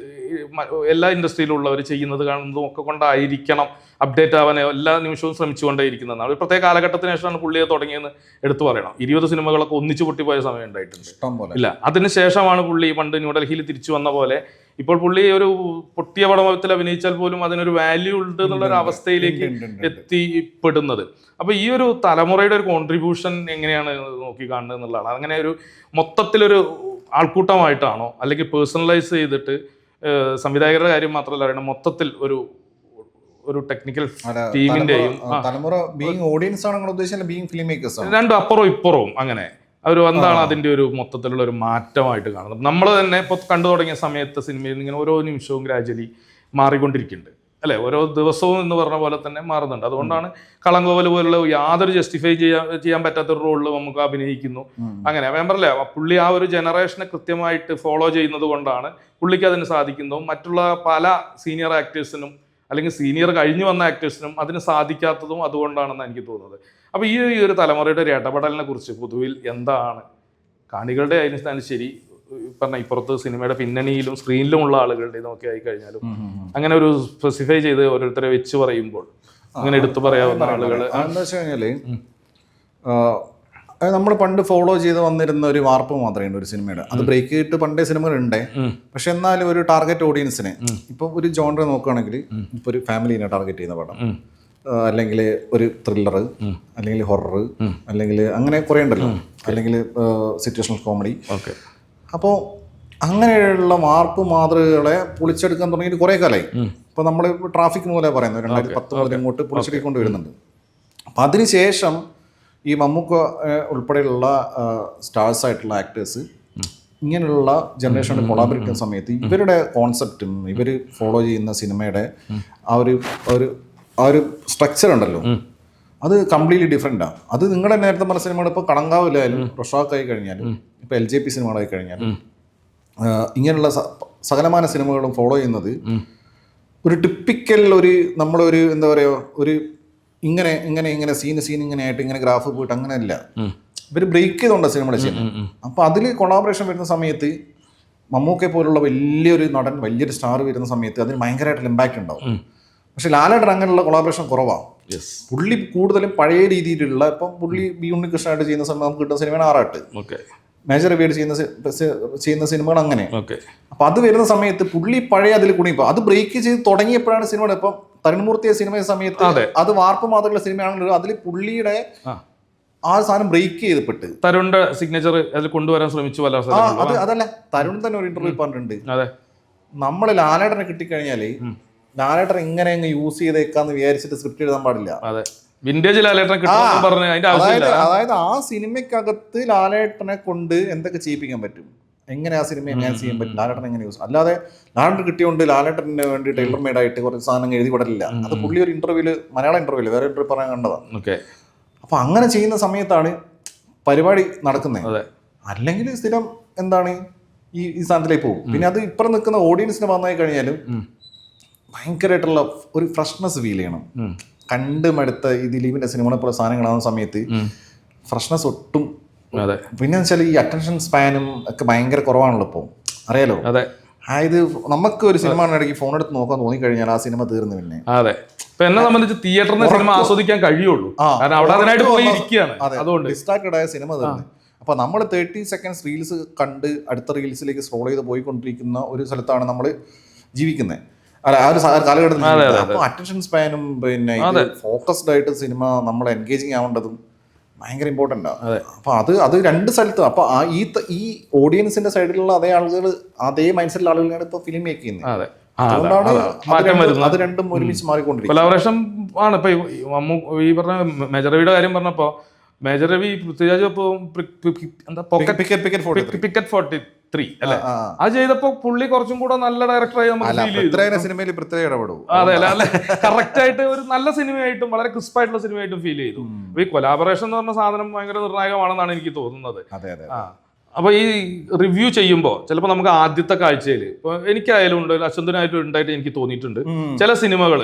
എല്ലാ ഇൻഡസ്ട്രിയിലുള്ളവർ ചെയ്യുന്നത് കാണുന്നതും ഒക്കെ കൊണ്ടായിരിക്കണം അപ്ഡേറ്റ് ആവാൻ എല്ലാ നിമിഷവും ശ്രമിച്ചുകൊണ്ടേയിരിക്കുന്നതാണ്. ഒരു പ്രത്യേക കാലഘട്ടത്തിന് ശേഷമാണ് പുള്ളിയെ തുടങ്ങിയെന്ന് എടുത്തു പറയണം. 20 സിനിമകളൊക്കെ ഒന്നിച്ചു പൊട്ടിപ്പോയ സമയം ഉണ്ടായിട്ടുണ്ട്. ഇല്ല, അതിനുശേഷമാണ് പുള്ളി പണ്ട് ന്യൂഡൽഹിയിൽ തിരിച്ചു വന്ന പോലെ ഇപ്പോൾ പുള്ളി ഒരു പൊട്ടിയ പടത്തിൽ അഭിനയിച്ചാൽ പോലും അതിനൊരു വാല്യൂ ഉണ്ട് എന്നുള്ളൊരു അവസ്ഥയിലേക്ക് എത്തിപ്പെടുന്നത്. അപ്പോൾ ഈ ഒരു തലമുറയുടെ ഒരു കോൺട്രിബ്യൂഷൻ എങ്ങനെയാണ് നോക്കി കാണുന്നത് എന്നുള്ളതാണ്. അങ്ങനെ ഒരു മൊത്തത്തിലൊരു ആൾക്കൂട്ടമായിട്ടാണോ, അല്ലെങ്കിൽ പേഴ്സണലൈസ് ചെയ്തിട്ട് സംവിധായകരുടെ കാര്യം മാത്രമല്ല അറിയണം, മൊത്തത്തിൽ ഒരു ടെക്നിക്കൽ ടീമിന്റെയും തലമുറ ബീയിങ് ഓഡിയൻസ് ആണ് നിങ്ങൾ ഉദ്ദേശിച്ചത്, ബീയിങ് ഫിലിം മേക്കേഴ്സ് ആണ്, രണ്ടും അപ്പുറവും ഇപ്പുറവും. അങ്ങനെ എന്താണ് അതിൻ്റെ ഒരു മൊത്തത്തിലുള്ള ഒരു മാറ്റമായിട്ട് കാണുന്നത്? നമ്മൾ തന്നെ ഇപ്പോൾ കണ്ടു തുടങ്ങിയ സമയത്ത് സിനിമയിൽ ഇങ്ങനെ ഓരോ നിമിഷവും ഗ്രാജുവലി മാറിക്കൊണ്ടിരിക്കുന്നുണ്ട് അല്ലേ? ഓരോ ദിവസവും എന്ന് പറഞ്ഞ പോലെ തന്നെ മാറുന്നുണ്ട്. അതുകൊണ്ടാണ് കളങ്കോവൽ പോലുള്ള യാതൊരു ജസ്റ്റിഫൈ ചെയ്യാൻ പറ്റാത്തൊരു റോളിൽ നമുക്ക് അഭിനയിക്കുന്നു. അങ്ങനെ ഞാൻ പറഞ്ഞില്ലേ, പുള്ളി ആ ഒരു ജനറേഷനെ കൃത്യമായിട്ട് ഫോളോ ചെയ്യുന്നത് കൊണ്ടാണ് പുള്ളിക്ക് അതിന് സാധിക്കുന്നതും മറ്റുള്ള പല സീനിയർ ആക്ടേഴ്സിനും അല്ലെങ്കിൽ സീനിയർ കഴിഞ്ഞു വന്ന ആക്ടേഴ്സിനും അതിന് സാധിക്കാത്തതും അതുകൊണ്ടാണെന്ന് എനിക്ക് തോന്നുന്നത്. അപ്പോൾ ഈ ഒരു തലമുറയുടെ ഒരു ഇടപെടലിനെ കുറിച്ച് പൊതുവിൽ എന്താണ് കാണികളുടെ അതിന് ശരി, പറഞ്ഞ ഇപ്പുറത്ത് സിനിമയുടെ പിന്നണിയിലും സ്ക്രീനിലുമുള്ള ആളുകളുടെ ഇതൊക്കെ ആയി കഴിഞ്ഞാലും അങ്ങനെ ഒരു സ്പെസിഫൈ ചെയ്ത് ഓരോരുത്തരെ വെച്ച് പറയുമ്പോൾ അങ്ങനെ എടുത്തു പറയാവുന്ന ആളുകൾ എന്താ വെച്ച് കഴിഞ്ഞാൽ നമ്മൾ പണ്ട് ഫോളോ ചെയ്ത് വന്നിരുന്ന ഒരു വാർപ്പ് മാത്രമേ ഉണ്ട് ഒരു സിനിമയുടെ. അത് ബ്രേക്ക് ചെയ്തിട്ട് പണ്ടേ സിനിമകളുണ്ട്. പക്ഷെ എന്നാലും ഒരു ടാർഗറ്റ് ഓഡിയൻസിനെ ഇപ്പൊ ഒരു ജോണർ നോക്കുകയാണെങ്കിൽ ഇപ്പൊ ഒരു ഫാമിലിനെ ടാർഗറ്റ് ചെയ്യുന്ന പടം, അല്ലെങ്കിൽ ഒരു ത്രില്ലർ, അല്ലെങ്കിൽ ഹൊറർ, അല്ലെങ്കിൽ അങ്ങനെ കുറേ ഉണ്ടല്ലോ, അല്ലെങ്കിൽ സിറ്റുവേഷണൽ കോമഡി. അപ്പോൾ അങ്ങനെയുള്ള വാർപ്പ് മാതൃകകളെ പൊളിച്ചെടുക്കാൻ തുടങ്ങിയിട്ട് കുറേ കാലമായി. ഇപ്പോൾ നമ്മൾ ട്രാഫിക് മൂലം പറയുന്നത് 2010 മുതൽ ഇങ്ങോട്ട് പൊളിച്ചെടുക്കൊണ്ട് വരുന്നുണ്ട്. അപ്പം അതിനുശേഷം ഈ മമ്മൂക്ക ഉൾപ്പെടെയുള്ള സ്റ്റാർസ് ആയിട്ടുള്ള ആക്ടേഴ്സ് ഇങ്ങനെയുള്ള ജനറേഷനിൽ കൊളാബറേറ്റ് ചെയ്യുന്ന സമയത്ത് ഇവരുടെ കോൺസെപ്റ്റും ഇവർ ഫോളോ ചെയ്യുന്ന സിനിമയുടെ ആ ഒരു സ്ട്രക്ചർ ഉണ്ടല്ലോ, അത് കംപ്ലീറ്റ്ലി ഡിഫറെൻറ്റാണ്. അത് നിങ്ങളുടെ നേരത്തെ പറഞ്ഞ സിനിമകൾ ഇപ്പോൾ കടങ്കാവിലായാലും റൊഷാക്ക് ആയി കഴിഞ്ഞാലും ഇപ്പോൾ LJP സിനിമകളായി കഴിഞ്ഞാലും ഇങ്ങനെയുള്ള സകലമാന സിനിമകളും ഫോളോ ചെയ്യുന്നത് ഒരു ടിപ്പിക്കൽ നമ്മളൊരു എന്താ പറയുക, ഒരു ഇങ്ങനെ സീൻ ഇങ്ങനെ ആയിട്ട് ഇങ്ങനെ ഗ്രാഫ് പോയിട്ട് അങ്ങനെയല്ല. ഇവർ ബ്രേക്ക് ചെയ്തുകൊണ്ടാണ് സിനിമയുടെ ചെയ്യുന്നത്. അപ്പോൾ അതിൽ കൊളാബറേഷൻ വരുന്ന സമയത്ത് മമ്മൂക്കെ പോലുള്ള വലിയൊരു നടൻ, വലിയൊരു സ്റ്റാർ വരുന്ന സമയത്ത് അതിന് ഭയങ്കരമായിട്ടുള്ള ഇമ്പാക്റ്റ് ഉണ്ടാവും. പക്ഷെ ലാലേട്ടൻ അങ്ങനെയുള്ള കൊളാബറേഷൻ കുറവാണ്. പുള്ളി കൂടുതലും പഴയ രീതിയിലുള്ള, ഇപ്പം പുള്ളി ബി ഉണ്ണികൃഷ്ണനായിട്ട് ചെയ്യുന്ന സമയം നമുക്ക് കിട്ടുന്ന സിനിമയാണ് ആറാട്ട്, മേജർ രവിയായിട്ട് ചെയ്യുന്ന സിനിമകൾ അങ്ങനെ. അപ്പൊ അത് വരുന്ന സമയത്ത് പുള്ളി പഴയ അതിൽ കുണിപ്പോ അത് ബ്രേക്ക് ചെയ്ത് തുടങ്ങിയപ്പോഴാണ് സിനിമയുടെ. ഇപ്പം തരുൺമൂർത്തിയെ സിനിമ സമയത്ത് അത് വാർപ്പ് മാത്രമുള്ള സിനിമയാണെങ്കിലും അതിൽ പുള്ളിയുടെ ആ സാധനം ബ്രേക്ക് ചെയ്തപ്പെട്ട് തരുണിന്റെ സിഗ്നേച്ചർ അതിൽ കൊണ്ടുവരാൻ ശ്രമിച്ചു. അതല്ല, തരുൺ തന്നെ ഒരു ഇന്റർവ്യൂ പറഞ്ഞിട്ടുണ്ട്, നമ്മള് ലാലേട്ടനെ കിട്ടിക്കഴിഞ്ഞാല് ലാലേട്ടൻ ഇങ്ങനെ അങ്ങ് യൂസ് ചെയ്തേക്കാന്ന് വിചാരിച്ചിട്ട് സ്ക്രിപ്റ്റ് എഴുതാൻ പാടില്ല. അതായത് ആ സിനിമയ്ക്കകത്ത് ലാലേട്ടനെ കൊണ്ട് എന്തൊക്കെ ചെയ്യിപ്പിക്കാൻ പറ്റും, എങ്ങനെ ആ സിനിമ എങ്ങനെ ചെയ്യാൻ പറ്റും, ലാലേട്ടൻ എങ്ങനെ യൂസ്. അല്ലാതെ ലാലേട്ടൻ കിട്ടിയോണ്ട് ലാലേട്ടന് വേണ്ടി ടൈലർ മെയ്ഡ് ആയിട്ട് കുറച്ച് സാധനങ്ങൾ എഴുതി വിടലില്ല. അത് പുള്ളി ഒരു ഇന്റർവ്യൂല്, മലയാള ഇന്റർവ്യൂല് വേറെ ഇന്റർവ്യൂ പറയാൻ കണ്ടതാണ്. അപ്പൊ അങ്ങനെ ചെയ്യുന്ന സമയത്താണ് പരിപാടി നടക്കുന്നത്. അല്ലെങ്കിൽ സ്ഥിരം എന്താണ് ഈ സാധനത്തിലേക്ക് പോകും. പിന്നെ അത് ഇപ്പുറം നിൽക്കുന്ന ഓഡിയൻസിന് വന്നായി കഴിഞ്ഞാലും ഭയങ്കരമായിട്ടുള്ള ഒരു ഫ്രഷ്നെസ് ഫീൽ ചെയ്യണം. കണ്ട് മടുത്ത ഈ ദിലീപിന്റെ സിനിമകളെ പോലെ സാധനങ്ങളാകുന്ന സമയത്ത് ഫ്രഷ്നെസ് ഒട്ടും. പിന്നെ വെച്ചാൽ ഈ അറ്റൻഷൻ സ്പാനും ഒക്കെ ഭയങ്കര കുറവാണല്ലോ ഇപ്പോൾ, അറിയാലോ. അതായത് നമുക്ക് ഒരു സിനിമ ഇടയ്ക്ക് ഫോൺ എടുത്ത് നോക്കാൻ തോന്നിക്കഴിഞ്ഞാൽ ആ സിനിമ തീർന്നു. പിന്നെ എന്നെ സംബന്ധിച്ച് തിയേറ്ററിൽ സിനിമ ആസ്വദിക്കാൻ കഴിയുള്ളൂ, ഡിസ്ട്രാക്റ്റഡ് ആയ സിനിമ തീർന്നു. അപ്പൊ നമ്മൾ 30 സെക്കൻഡ്സ് റീൽസ് കണ്ട് അടുത്ത റീൽസിലേക്ക് സ്ക്രോൾ ചെയ്ത് പോയിക്കൊണ്ടിരിക്കുന്ന ഒരു സ്ഥലത്താണ് നമ്മൾ ജീവിക്കുന്നത്. അല്ല, ആ ഒരു കാലഘട്ടത്തിൽ. അപ്പോൾ അറ്റൻഷൻ സ്പാനും പിന്നെ ഫോക്കസ്ഡ് ആയിട്ട് സിനിമ നമ്മൾ എൻഗേജിങ് ആവേണ്ടതും ഭയങ്കര ഇമ്പോർട്ടൻ്റ് ആണ്. അപ്പോൾ അത് രണ്ട് സ്ഥലത്തും. അപ്പോൾ ഈ ഓഡിയൻസിന്റെ സൈഡിലുള്ള അതേ ആളുകൾ, അതേ മൈൻഡ് സെറ്റിലുള്ള ആളുകളാണ് ഇപ്പോൾ ഫിലിം മേക്ക് ചെയ്യുന്നത്. അതുകൊണ്ടാണ് അത് രണ്ടും ഒരുമിച്ച് മാറിക്കൊണ്ടിരിക്കും. കൊലാബറേഷൻ ആണ്. ഇപ്പൊ ഈ പറഞ്ഞ മേജർ രവിയുടെ കാര്യം പറഞ്ഞപ്പോ, മേജർ രവി പൃഥ്വിരാജ് പിക്കറ്റ് 43 അല്ലെ, അത് ചെയ്തപ്പോ പുള്ളി കുറച്ചും കൂടെ നല്ല ഡയറക്ടറായി നമുക്ക് ഫീൽ ചെയ്തു. സിനിമയിൽ ഇടപെടും. അതെ അല്ലെ, കറക്റ്റ് ആയിട്ട് ഒരു നല്ല സിനിമയായിട്ടും വളരെ ക്രിസ്പ് ആയിട്ടുള്ള സിനിമയായിട്ടും ഫീൽ ചെയ്തു. അപ്പൊ ഈ കൊലാബറേഷൻ എന്ന് പറഞ്ഞ സാധനം ഭയങ്കര നിർണായകമാണെന്നാണ് എനിക്ക് തോന്നുന്നത്. അപ്പൊ ഈ റിവ്യൂ ചെയ്യുമ്പോൾ ചിലപ്പോൾ നമുക്ക് ആദ്യത്തെ കാഴ്ചയിൽ, ഇപ്പൊ എനിക്കായാലും ഉണ്ട്, അശ്വന്തനായിട്ടും ഉണ്ടായിട്ട് എനിക്ക് തോന്നിയിട്ടുണ്ട്, ചില സിനിമകൾ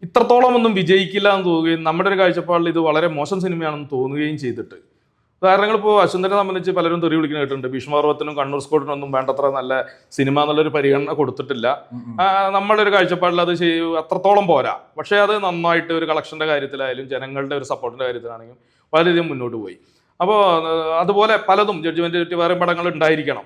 ഇത്രത്തോളം ഒന്നും വിജയിക്കില്ല എന്ന് തോന്നുകയും നമ്മുടെ ഒരു കാഴ്ചപ്പാടിൽ ഇത് വളരെ മോശം സിനിമയാണെന്ന് തോന്നുകയും ചെയ്തിട്ട്. ഉദാഹരണങ്ങൾ ഇപ്പോൾ അശ്വന്തനെ സംബന്ധിച്ച് പലരും തെറി വിളിക്കുന്ന കേട്ടിട്ടുണ്ട്. ഭീഷ്മപർവ്വത്തിനും കണ്ണൂർ സ്കോഡിനൊന്നും വേണ്ടത്ര നല്ല സിനിമ എന്നുള്ളൊരു പരിഗണന കൊടുത്തിട്ടില്ല. നമ്മുടെ ഒരു കാഴ്ചപ്പാടിൽ അത് അത്രത്തോളം പോരാ. പക്ഷേ അത് നന്നായിട്ട് ഒരു കളക്ഷൻ്റെ കാര്യത്തിലായാലും ജനങ്ങളുടെ ഒരു സപ്പോർട്ടിൻ്റെ കാര്യത്തിലാണെങ്കിലും വളരെയധികം മുന്നോട്ട് പോയി. അപ്പോൾ അതുപോലെ പലതും ജഡ്ജ്മെന്റ് തെറ്റി വേറെ പടങ്ങൾ ഉണ്ടായിരിക്കണം,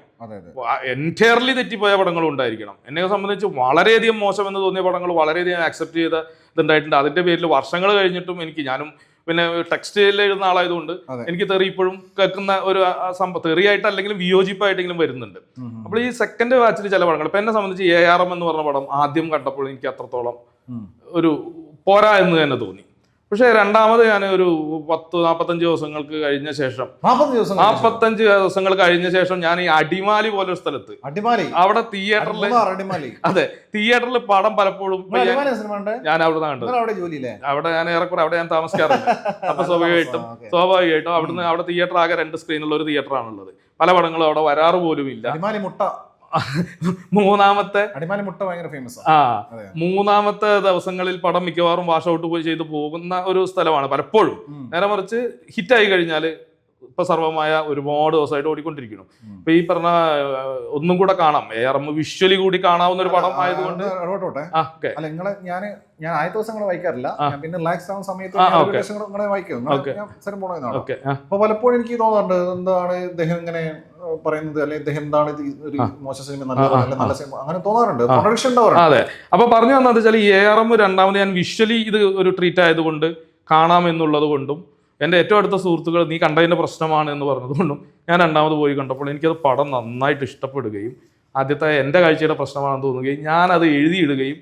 എൻറ്റയർലി തെറ്റിപ്പോയ പടങ്ങളും ഉണ്ടായിരിക്കണം. എന്നെ സംബന്ധിച്ച് വളരെയധികം മോശം എന്ന് തോന്നിയ പടങ്ങൾ വളരെയധികം ആക്സെപ്റ്റ് ചെയ്ത ഇതുണ്ടായിട്ടുണ്ട്. അതിന്റെ പേരിൽ വർഷങ്ങൾ കഴിഞ്ഞിട്ടും ഞാനും പിന്നെ ടെക്സ്റ്റിൽ എഴുതുന്ന ആളായതുകൊണ്ട് എനിക്ക് തെറി ഇപ്പോഴും കേൾക്കുന്ന ഒരു തെറിയായിട്ട് അല്ലെങ്കിലും വിയോജിപ്പായിട്ടെങ്കിലും വരുന്നുണ്ട്. അപ്പോൾ ഈ സെക്കൻഡ് വാച്ചിൽ ചില പടങ്ങൾ, ഇപ്പൊ എന്നെ സംബന്ധിച്ച് ARM എന്ന് പറഞ്ഞ പടം ആദ്യം കണ്ടപ്പോൾ എനിക്ക് അത്രത്തോളം ഒരു പോരാ എന്ന് തന്നെ തോന്നി. പക്ഷെ രണ്ടാമത് ഞാൻ ഒരു 40-45 ദിവസങ്ങൾക്ക് കഴിഞ്ഞ ശേഷം 45 ദിവസങ്ങൾ കഴിഞ്ഞ ശേഷം ഞാൻ ഈ അടിമാലി പോലൊരു സ്ഥലത്ത്, അവിടെ തിയേറ്ററിൽ, അതെ തിയേറ്ററിൽ പടം പലപ്പോഴും ഞാൻ അവിടെ കണ്ടത്. അവിടെ ഞാൻ ഏറെക്കുറെ അവിടെ ഞാൻ താമസിക്കാറുണ്ട്. അപ്പൊ സ്വാഭാവികമായിട്ടും അവിടെ തിയേറ്റർ ആകെ 2 സ്ക്രീനുള്ള ഒരു തിയേറ്റർ ആണുള്ളത്. പല പടങ്ങളും അവിടെ വരാറ് പോലും ഇല്ല. മൂന്നാമത്തെ ദിവസങ്ങളിൽ പടം മിക്കവാറും വാഷ് ഔട്ട് പോയി ചെയ്ത് പോകുന്ന ഒരു സ്ഥലമാണ് പലപ്പോഴും. നേരെ മറിച്ച് ഹിറ്റായി കഴിഞ്ഞാൽ ഇപ്പൊ സർവമായ ഒരുപാട് ദിവസമായിട്ട് ഓടിക്കൊണ്ടിരിക്കുന്നു. ഇപ്പൊ ഈ പറഞ്ഞ ഒന്നും കൂടെ കാണാം, ARM വിഷ്വലി കൂടി കാണാവുന്ന ഒരു പടം ആയതുകൊണ്ട്. അല്ല നിങ്ങളെ ഞാൻ ആദ്യ ദിവസം നിങ്ങളെ വായിക്കാറില്ല, പിന്നെ റിലാക്സ് ആവുന്ന സമയത്ത് നിങ്ങളെ വായിക്കും. അപ്പൊ പലപ്പോഴും എനിക്ക് തോന്നാറുണ്ട് എന്താണ് ഇദ്ദേഹം ഇങ്ങനെ പറയുന്നത്, അല്ലെങ്കിൽ ഇദ്ദേഹം എന്താണ് ഒരു മോശം സിനിമ നല്ല സിനിമ അങ്ങനെ തോന്നാറുണ്ട്, കോൺട്രഡിക്ഷൻ ഉണ്ടാവാറുണ്ട്. അതെ, അപ്പൊ പറഞ്ഞു വന്നത് വെച്ചാൽ ഈ ARM രണ്ടാമത് ഞാൻ വിഷ്വലി ഇത് ഒരു ട്രീറ്റ് ആയതുകൊണ്ട് കാണാമെന്നുള്ളത് കൊണ്ടും എൻ്റെ ഏറ്റവും അടുത്ത സുഹൃത്തുക്കൾ നീ കണ്ടതിൻ്റെ പ്രശ്നമാണ് എന്ന് പറഞ്ഞതുകൊണ്ടും ഞാൻ രണ്ടാമത് പോയി കണ്ടപ്പോൾ എനിക്കത് പടം നന്നായിട്ട് ഇഷ്ടപ്പെടുകയും ആദ്യത്തെ എൻ്റെ കാഴ്ചയുടെ പ്രശ്നമാണെന്ന് തോന്നുകയും ഞാനത് എഴുതിയിടുകയും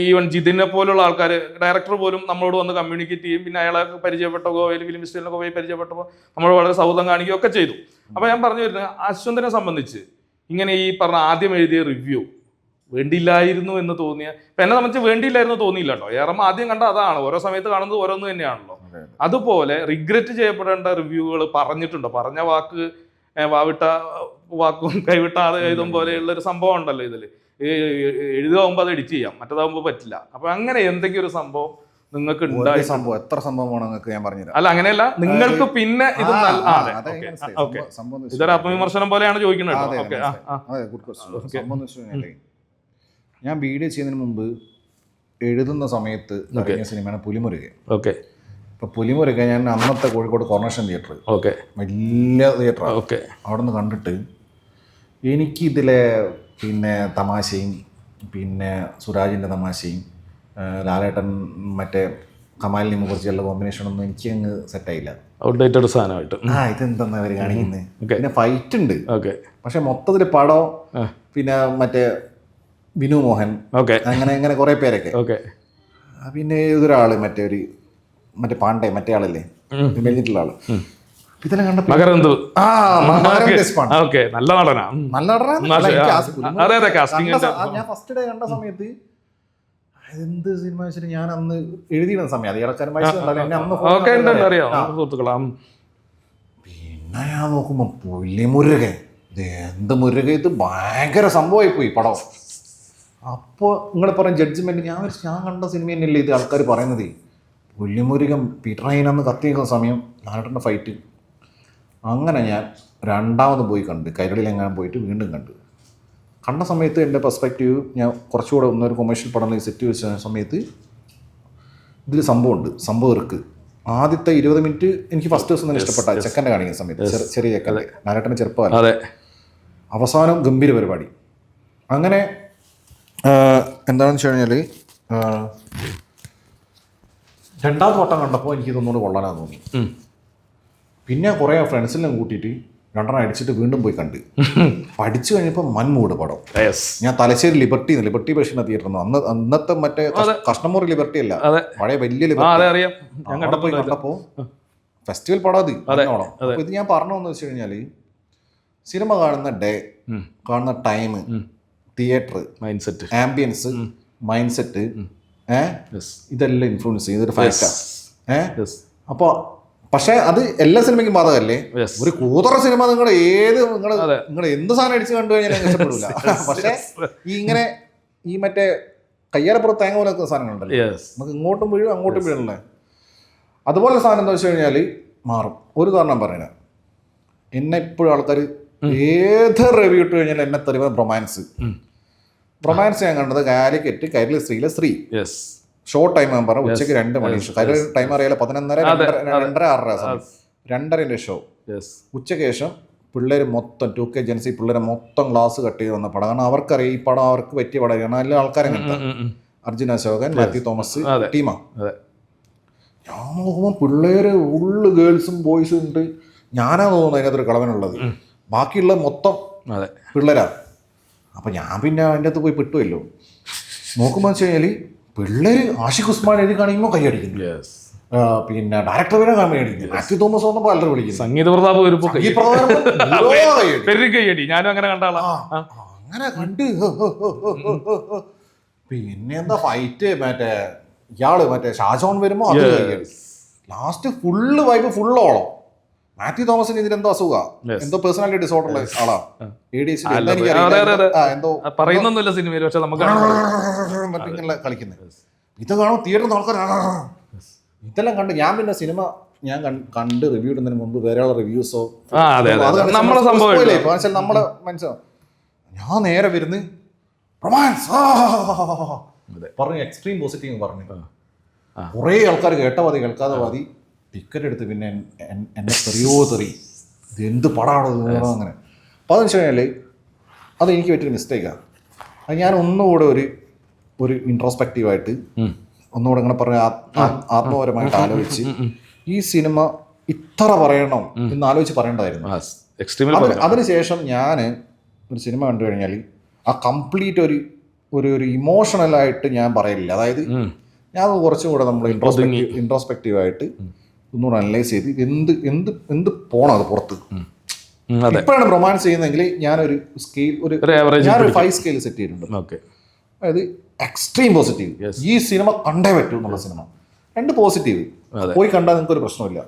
ഈവൻ ജിതിനെ പോലുള്ള ആൾക്കാർ, ഡയറക്ടർ പോലും നമ്മളോട് വന്ന് കമ്മ്യൂണിക്കേറ്റ് ചെയ്യും. പിന്നെ അയാളെ പരിചയപ്പെട്ട ഗോവയിൽ ഫിലിം ഫെസ്റ്റിവലിനൊക്കെ പോയി പരിചയപ്പെട്ടപ്പോൾ നമ്മൾ വളരെ സൗഹൃദം കാണിക്കുകയും ഒക്കെ ചെയ്തു. അപ്പോൾ ഞാൻ പറഞ്ഞു വരുന്നത് അശ്വന്തിനെ സംബന്ധിച്ച് ഇങ്ങനെ ഈ പറഞ്ഞ ആദ്യം എഴുതിയ റിവ്യൂ വേണ്ടിയില്ലായിരുന്നു എന്ന് തോന്നിയ, ഇപ്പം എന്നെ സംബന്ധിച്ച് വേണ്ടിയില്ലായിരുന്നു തോന്നിയില്ല കേട്ടോ. ARM ആദ്യം കണ്ട അതാണ്, ഓരോ സമയത്ത് കാണുന്നത് ഓരോന്ന് തന്നെയാണല്ലോ. അതുപോലെ റിഗ്രറ്റ് ചെയ്യപ്പെടേണ്ട റിവ്യൂകൾ പറഞ്ഞിട്ടുണ്ടോ? പറഞ്ഞ വാക്ക് വാവിട്ട വാക്കും കൈവിട്ട അത് എഴുതും പോലെയുള്ള ഒരു സംഭവം ഉണ്ടല്ലോ ഇതിൽ. എഴുതാവുമ്പോൾ അത് എഡിറ്റ് ചെയ്യാം, മറ്റേതാവുമ്പോൾ പറ്റില്ല. അപ്പൊ അങ്ങനെ എന്തെങ്കിലും ഒരു സംഭവം നിങ്ങൾക്ക് ഉണ്ടായി? സംഭവം എത്ര സംഭവമാണ് നിങ്ങൾക്ക് ഞാൻ പറഞ്ഞുതരാം. അല്ല അങ്ങനെയല്ല, നിങ്ങൾക്ക് പിന്നെ ഇത് ഇതൊരു ആത്മവിമർശനം പോലെയാണ് ചോദിക്കുന്നത്. ഞാൻ വീഡിയോ ചെയ്യുന്നതിന് മുമ്പ് എഴുതുന്ന സമയത്ത് ഇറങ്ങിയ സിനിമയാണ് പുലിമുരുകൻ. ഓക്കെ. ഇപ്പൊ പുലിമുരുകൻ ഞാൻ അന്നത്തെ കോഴിക്കോട് കോർണേഷൻ തിയേറ്റർ, വലിയ തിയേറ്ററാണ്. ഓക്കെ. അവിടെ നിന്ന് കണ്ടിട്ട് എനിക്കിതിലെ പിന്നെ തമാശയും പിന്നെ സുരാജിൻ്റെ തമാശയും ലാലേട്ടൻ മറ്റേ കമാലിനെ കുറിച്ചുള്ള കോമ്പിനേഷനൊന്നും എനിക്ക് അങ്ങ് സെറ്റായില്ല. ഔട്ട്ഡേറ്റഡ് സാധനമായിട്ട് ഇതെന്താ അവർ കാണിക്കുന്നത്. പിന്നെ ഫൈറ്റ് ഉണ്ട്, പക്ഷെ മൊത്തത്തിൽ പടം പിന്നെ മറ്റേ വിനു മോഹൻ അങ്ങനെ അങ്ങനെ കുറെ പേരൊക്കെ. പിന്നെ ഏതൊരാള് മറ്റേ പാണ്ഡെ മറ്റേ ആളല്ലേ മെലിഞ്ഞിട്ടുള്ള ആള്, ഇതെല്ലാം കണ്ടപ്പോ നല്ല നടനാ, ഞാൻ ഫസ്റ്റ് ഡേ കണ്ട സമയത്ത് എന്ത് സിനിമ വെച്ചിട്ട് ഞാൻ അന്ന് എഴുതിയിരുന്ന സമയം അത് ഇടക്കാരൻ പിന്നെ ഞാൻ നോക്കുമ്പോ പുലിമുരുകൻ, എന്ത് മുരുക, ഇത് ഭയങ്കര സംഭവമായി പോയി പടം. അപ്പോൾ നിങ്ങൾ പറഞ്ഞ ജഡ്ജ്മെന്റ് ഞാൻ കണ്ട സിനിമ തന്നെയല്ലേ ഇത് ആൾക്കാർ പറയുന്നത്. പുലിമുരുകൻ പീറ്റർ ഹൈനാന്ന് കത്തിയേക്കുന്ന സമയം ലാലേട്ടൻ്റെ ഫൈറ്റ്. അങ്ങനെ ഞാൻ രണ്ടാമത് പോയി കണ്ട്, കൈരളിയിലെങ്ങാനും പോയിട്ട് വീണ്ടും കണ്ട സമയത്ത് എൻ്റെ പെർസ്പെക്റ്റീവ് ഞാൻ കുറച്ചുകൂടെ ഒന്നൊരു കൊമേഴ്ഷ്യൽ പടം സെറ്റ് വെച്ച സമയത്ത് ഇതിൽ സംഭവം ഇருக்கு. ആദ്യത്തെ 20 മിനിറ്റ് എനിക്ക് ഫസ്റ്റ് ദിവസം തന്നെ ഇഷ്ടപ്പെട്ട ചെക്കൻ്റെ കാണിക്കുന്ന സമയത്ത്, ചെറിയ ചെക്കൻ്റെ, ലാലേട്ടൻ്റെ ചെറുപ്പമല്ല. അവസാനം ഗംഭീര പരിപാടി. അങ്ങനെ എന്താണെന്ന് വെച്ച് കഴിഞ്ഞാൽ രണ്ടാമത്തെ വട്ടം കണ്ടപ്പോൾ എനിക്ക് ഇതൊന്നുകൂടെ കൊള്ളാനാന്ന് തോന്നി. പിന്നെ കുറേ ഫ്രണ്ട്സിനെല്ലാം കൂട്ടിയിട്ട് രണ്ടെണ്ണം അടിച്ചിട്ട് വീണ്ടും പോയി കണ്ട് പഠിച്ചു കഴിഞ്ഞപ്പോൾ മൺമൂട് പടം. ഞാൻ തലശ്ശേരി ലിബർട്ടി ബഷീറിന്റെ തിയേറ്ററിൽ അന്നത്തെ മറ്റേ കഷ്ണമൂറി ലിബർട്ടി അല്ല, പഴയ വലിയ ലിബർട്ടി. അവിടെ പോയി കണ്ടപ്പോൾ ഫെസ്റ്റിവൽ പടം അത് ഓണം. അപ്പോൾ ഇത് ഞാൻ പറഞ്ഞതെന്ന് വെച്ച് കഴിഞ്ഞാൽ സിനിമ കാണുന്ന ഡേ, കാണുന്ന time, theatre, mind set, ambience, mind set, ഇതെല്ലാം ഇൻഫ്ലുവൻസ് ചെയ്തൊരു ഫാക്റ്റാണ്. അപ്പോൾ പക്ഷെ അത് എല്ലാ സിനിമയ്ക്കും ബാധകമല്ലേ. ഒരു കൂതറ സിനിമ നിങ്ങൾ എന്ത് സാധനം അടിച്ച് കണ്ടു കഴിഞ്ഞാൽ ഇഷ്ടപ്പെടില്ല. പക്ഷെ ഇങ്ങനെ ഈ മറ്റേ കയ്യാലപ്പുറത്ത് തേങ്ങ പോലെ സാധനങ്ങളുണ്ടല്ലോ, നമുക്ക് ഇങ്ങോട്ടും വീഴും അങ്ങോട്ടും വീഴണല്ലേ, അതുപോലെ സാധനം എന്താ വെച്ച് കഴിഞ്ഞാൽ മാറും. ഒരു ഉദാഹരണം പറയുക, എന്നെ ഇപ്പോഴും ആൾക്കാർ ഏത് റിവ്യൂ ഇട്ട് കഴിഞ്ഞാൽ എന്നെ തരുന്നത് റൊമാൻസ് ഞാൻ കണ്ടത് കാലിക്കറ്റ് കൈരളി സ്ത്രീയിലെ സ്ത്രീ ഷോർട്ട് ടൈം ഞാൻ പറഞ്ഞു, ഉച്ചയ്ക്ക് 2 മണി. കൈരളി ടൈം അറിയാലോ 11:30, 2:30, 6:30 2:30 ഷോ. ഉച്ചയ്ക്ക് ശേഷം പിള്ളേർ മൊത്തം 2K ജെൻസി പിള്ളേരെ മൊത്തം ക്ലാസ് കട്ട് ചെയ്ത് വന്ന പടം. കാരണം അവർക്കറിയാം ഈ പടം അവർക്ക് പറ്റിയ പടമാണ്. എല്ലാ ആൾക്കാരും അർജുന അശോകൻ, മാത്യു തോമസ് ടീമാ. ഞാൻ നോക്കുമ്പോൾ പിള്ളേര് ഉള്ളു ഗേൾസും ബോയ്സും ഉണ്ട്. ഞാനാ തോന്നുന്നു അതിനകത്തൊരു കളവനുള്ളത്, ബാക്കിയുള്ള മൊത്തം പിള്ളേരാ. അപ്പം ഞാൻ പിന്നെ അതിൻ്റെ അകത്ത് പോയി പെട്ടുമല്ലോ. നോക്കുമ്പോൾ വെച്ച് കഴിഞ്ഞാൽ പിള്ളേര് ആഷിഖ് ഉസ്മാൻ എഴുതി കാണിക്കുമ്പോൾ കൈയടിക്കുന്നു, പിന്നെ ഡയറക്ടർ വരെ കൈയടിക്കുന്നു, മാത്യു തോമസ് വന്നപ്പോൾ പലരും വിളിക്കുന്നു, സംഗീത പ്രതാപ് ഞാനും അങ്ങനെ കണ്ടാളാ. അങ്ങനെ കണ്ട് പിന്നെ എന്താ ഫൈറ്റ്, മറ്റേ ഇയാള് മറ്റേ ഷാജോൺ വരുമ്പോൾ അത് കൈയടി. ലാസ്റ്റ് ഫുള്ള് വൈബ് ഫുള്ളോളം. മാത്യു തോമസിന് ഇതിനെന്തോ അസുഖ, എന്തോ പേഴ്സണാലിറ്റി ഡിസോർഡർ ആളാ, എന്തോ പറയുന്നൊന്നുമില്ല സിനിമയിൽ, പക്ഷെ നമുക്ക് കളിക്കുന്നത്. ഇത് കാണും തിയേറ്ററിൽ ആൾക്കാർ ഇതെല്ലാം കണ്ട് ഞാൻ പിന്നെ സിനിമ ഞാൻ കണ്ട് റിവ്യൂ ഇടുന്നതിന് മുമ്പ് വേറെയുള്ള റിവ്യൂസോ അതെ നമ്മളെ സംഭവം നമ്മളെ മനസ്സിലാവും. ഞാൻ നേരെ വരുന്ന് റൊമാൻസ് പറഞ്ഞു, എക്സ്ട്രീം പോസിറ്റീവ് പറഞ്ഞു. കുറേ ആൾക്കാർ കേട്ട മതി കേൾക്കാതെ മതി ടിക്കറ്റ് എടുത്ത് പിന്നെ എന്നെ തെറി ഇത് എന്ത് പടമാണോ അങ്ങനെ. അപ്പോൾ അതെന്ന് വെച്ച് കഴിഞ്ഞാൽ അത് എനിക്ക് പറ്റിയൊരു മിസ്റ്റേക്കാണ്. അത് ഞാൻ ഒന്നുകൂടെ ഒരു ഇൻട്രോസ്പെക്റ്റീവായിട്ട് ഒന്നുകൂടെ ഇങ്ങനെ പറഞ്ഞ ആത്മപരമായിട്ട് ആലോചിച്ച് ഈ സിനിമ ഇത്ര പറയണം എന്ന് ആലോചിച്ച് പറയേണ്ടതായിരുന്നു. അതിനുശേഷം ഞാൻ ഒരു സിനിമ കണ്ടു കഴിഞ്ഞാൽ ആ കംപ്ലീറ്റ് ഒരു ഇമോഷണലായിട്ട് ഞാൻ പറയില്ല. അതായത് ഞാൻ കുറച്ചും കൂടെ നമ്മൾ ഇൻട്രോസ്പെക്റ്റീവായിട്ട് ഒന്നുകൂടെ അനലൈസ് ചെയ്ത് എന്ത് പോണം അത് പുറത്ത്. ഇപ്പോഴാണ് റൊമാൻസ് ചെയ്യുന്നതെങ്കിൽ ഞാനൊരു സ്കെയിൽ ഞാനൊരു 5 സ്കെയിൽ സെറ്റ് ചെയ്തിട്ടുണ്ട്. അതായത് എക്സ്ട്രീം പോസിറ്റീവ്, ഈ സിനിമ കണ്ടേ പറ്റൂ എന്നുള്ള സിനിമ. 2 പോസിറ്റീവ്, പോയി കണ്ടാൽ നിങ്ങൾക്ക് ഒരു പ്രശ്നമില്ല.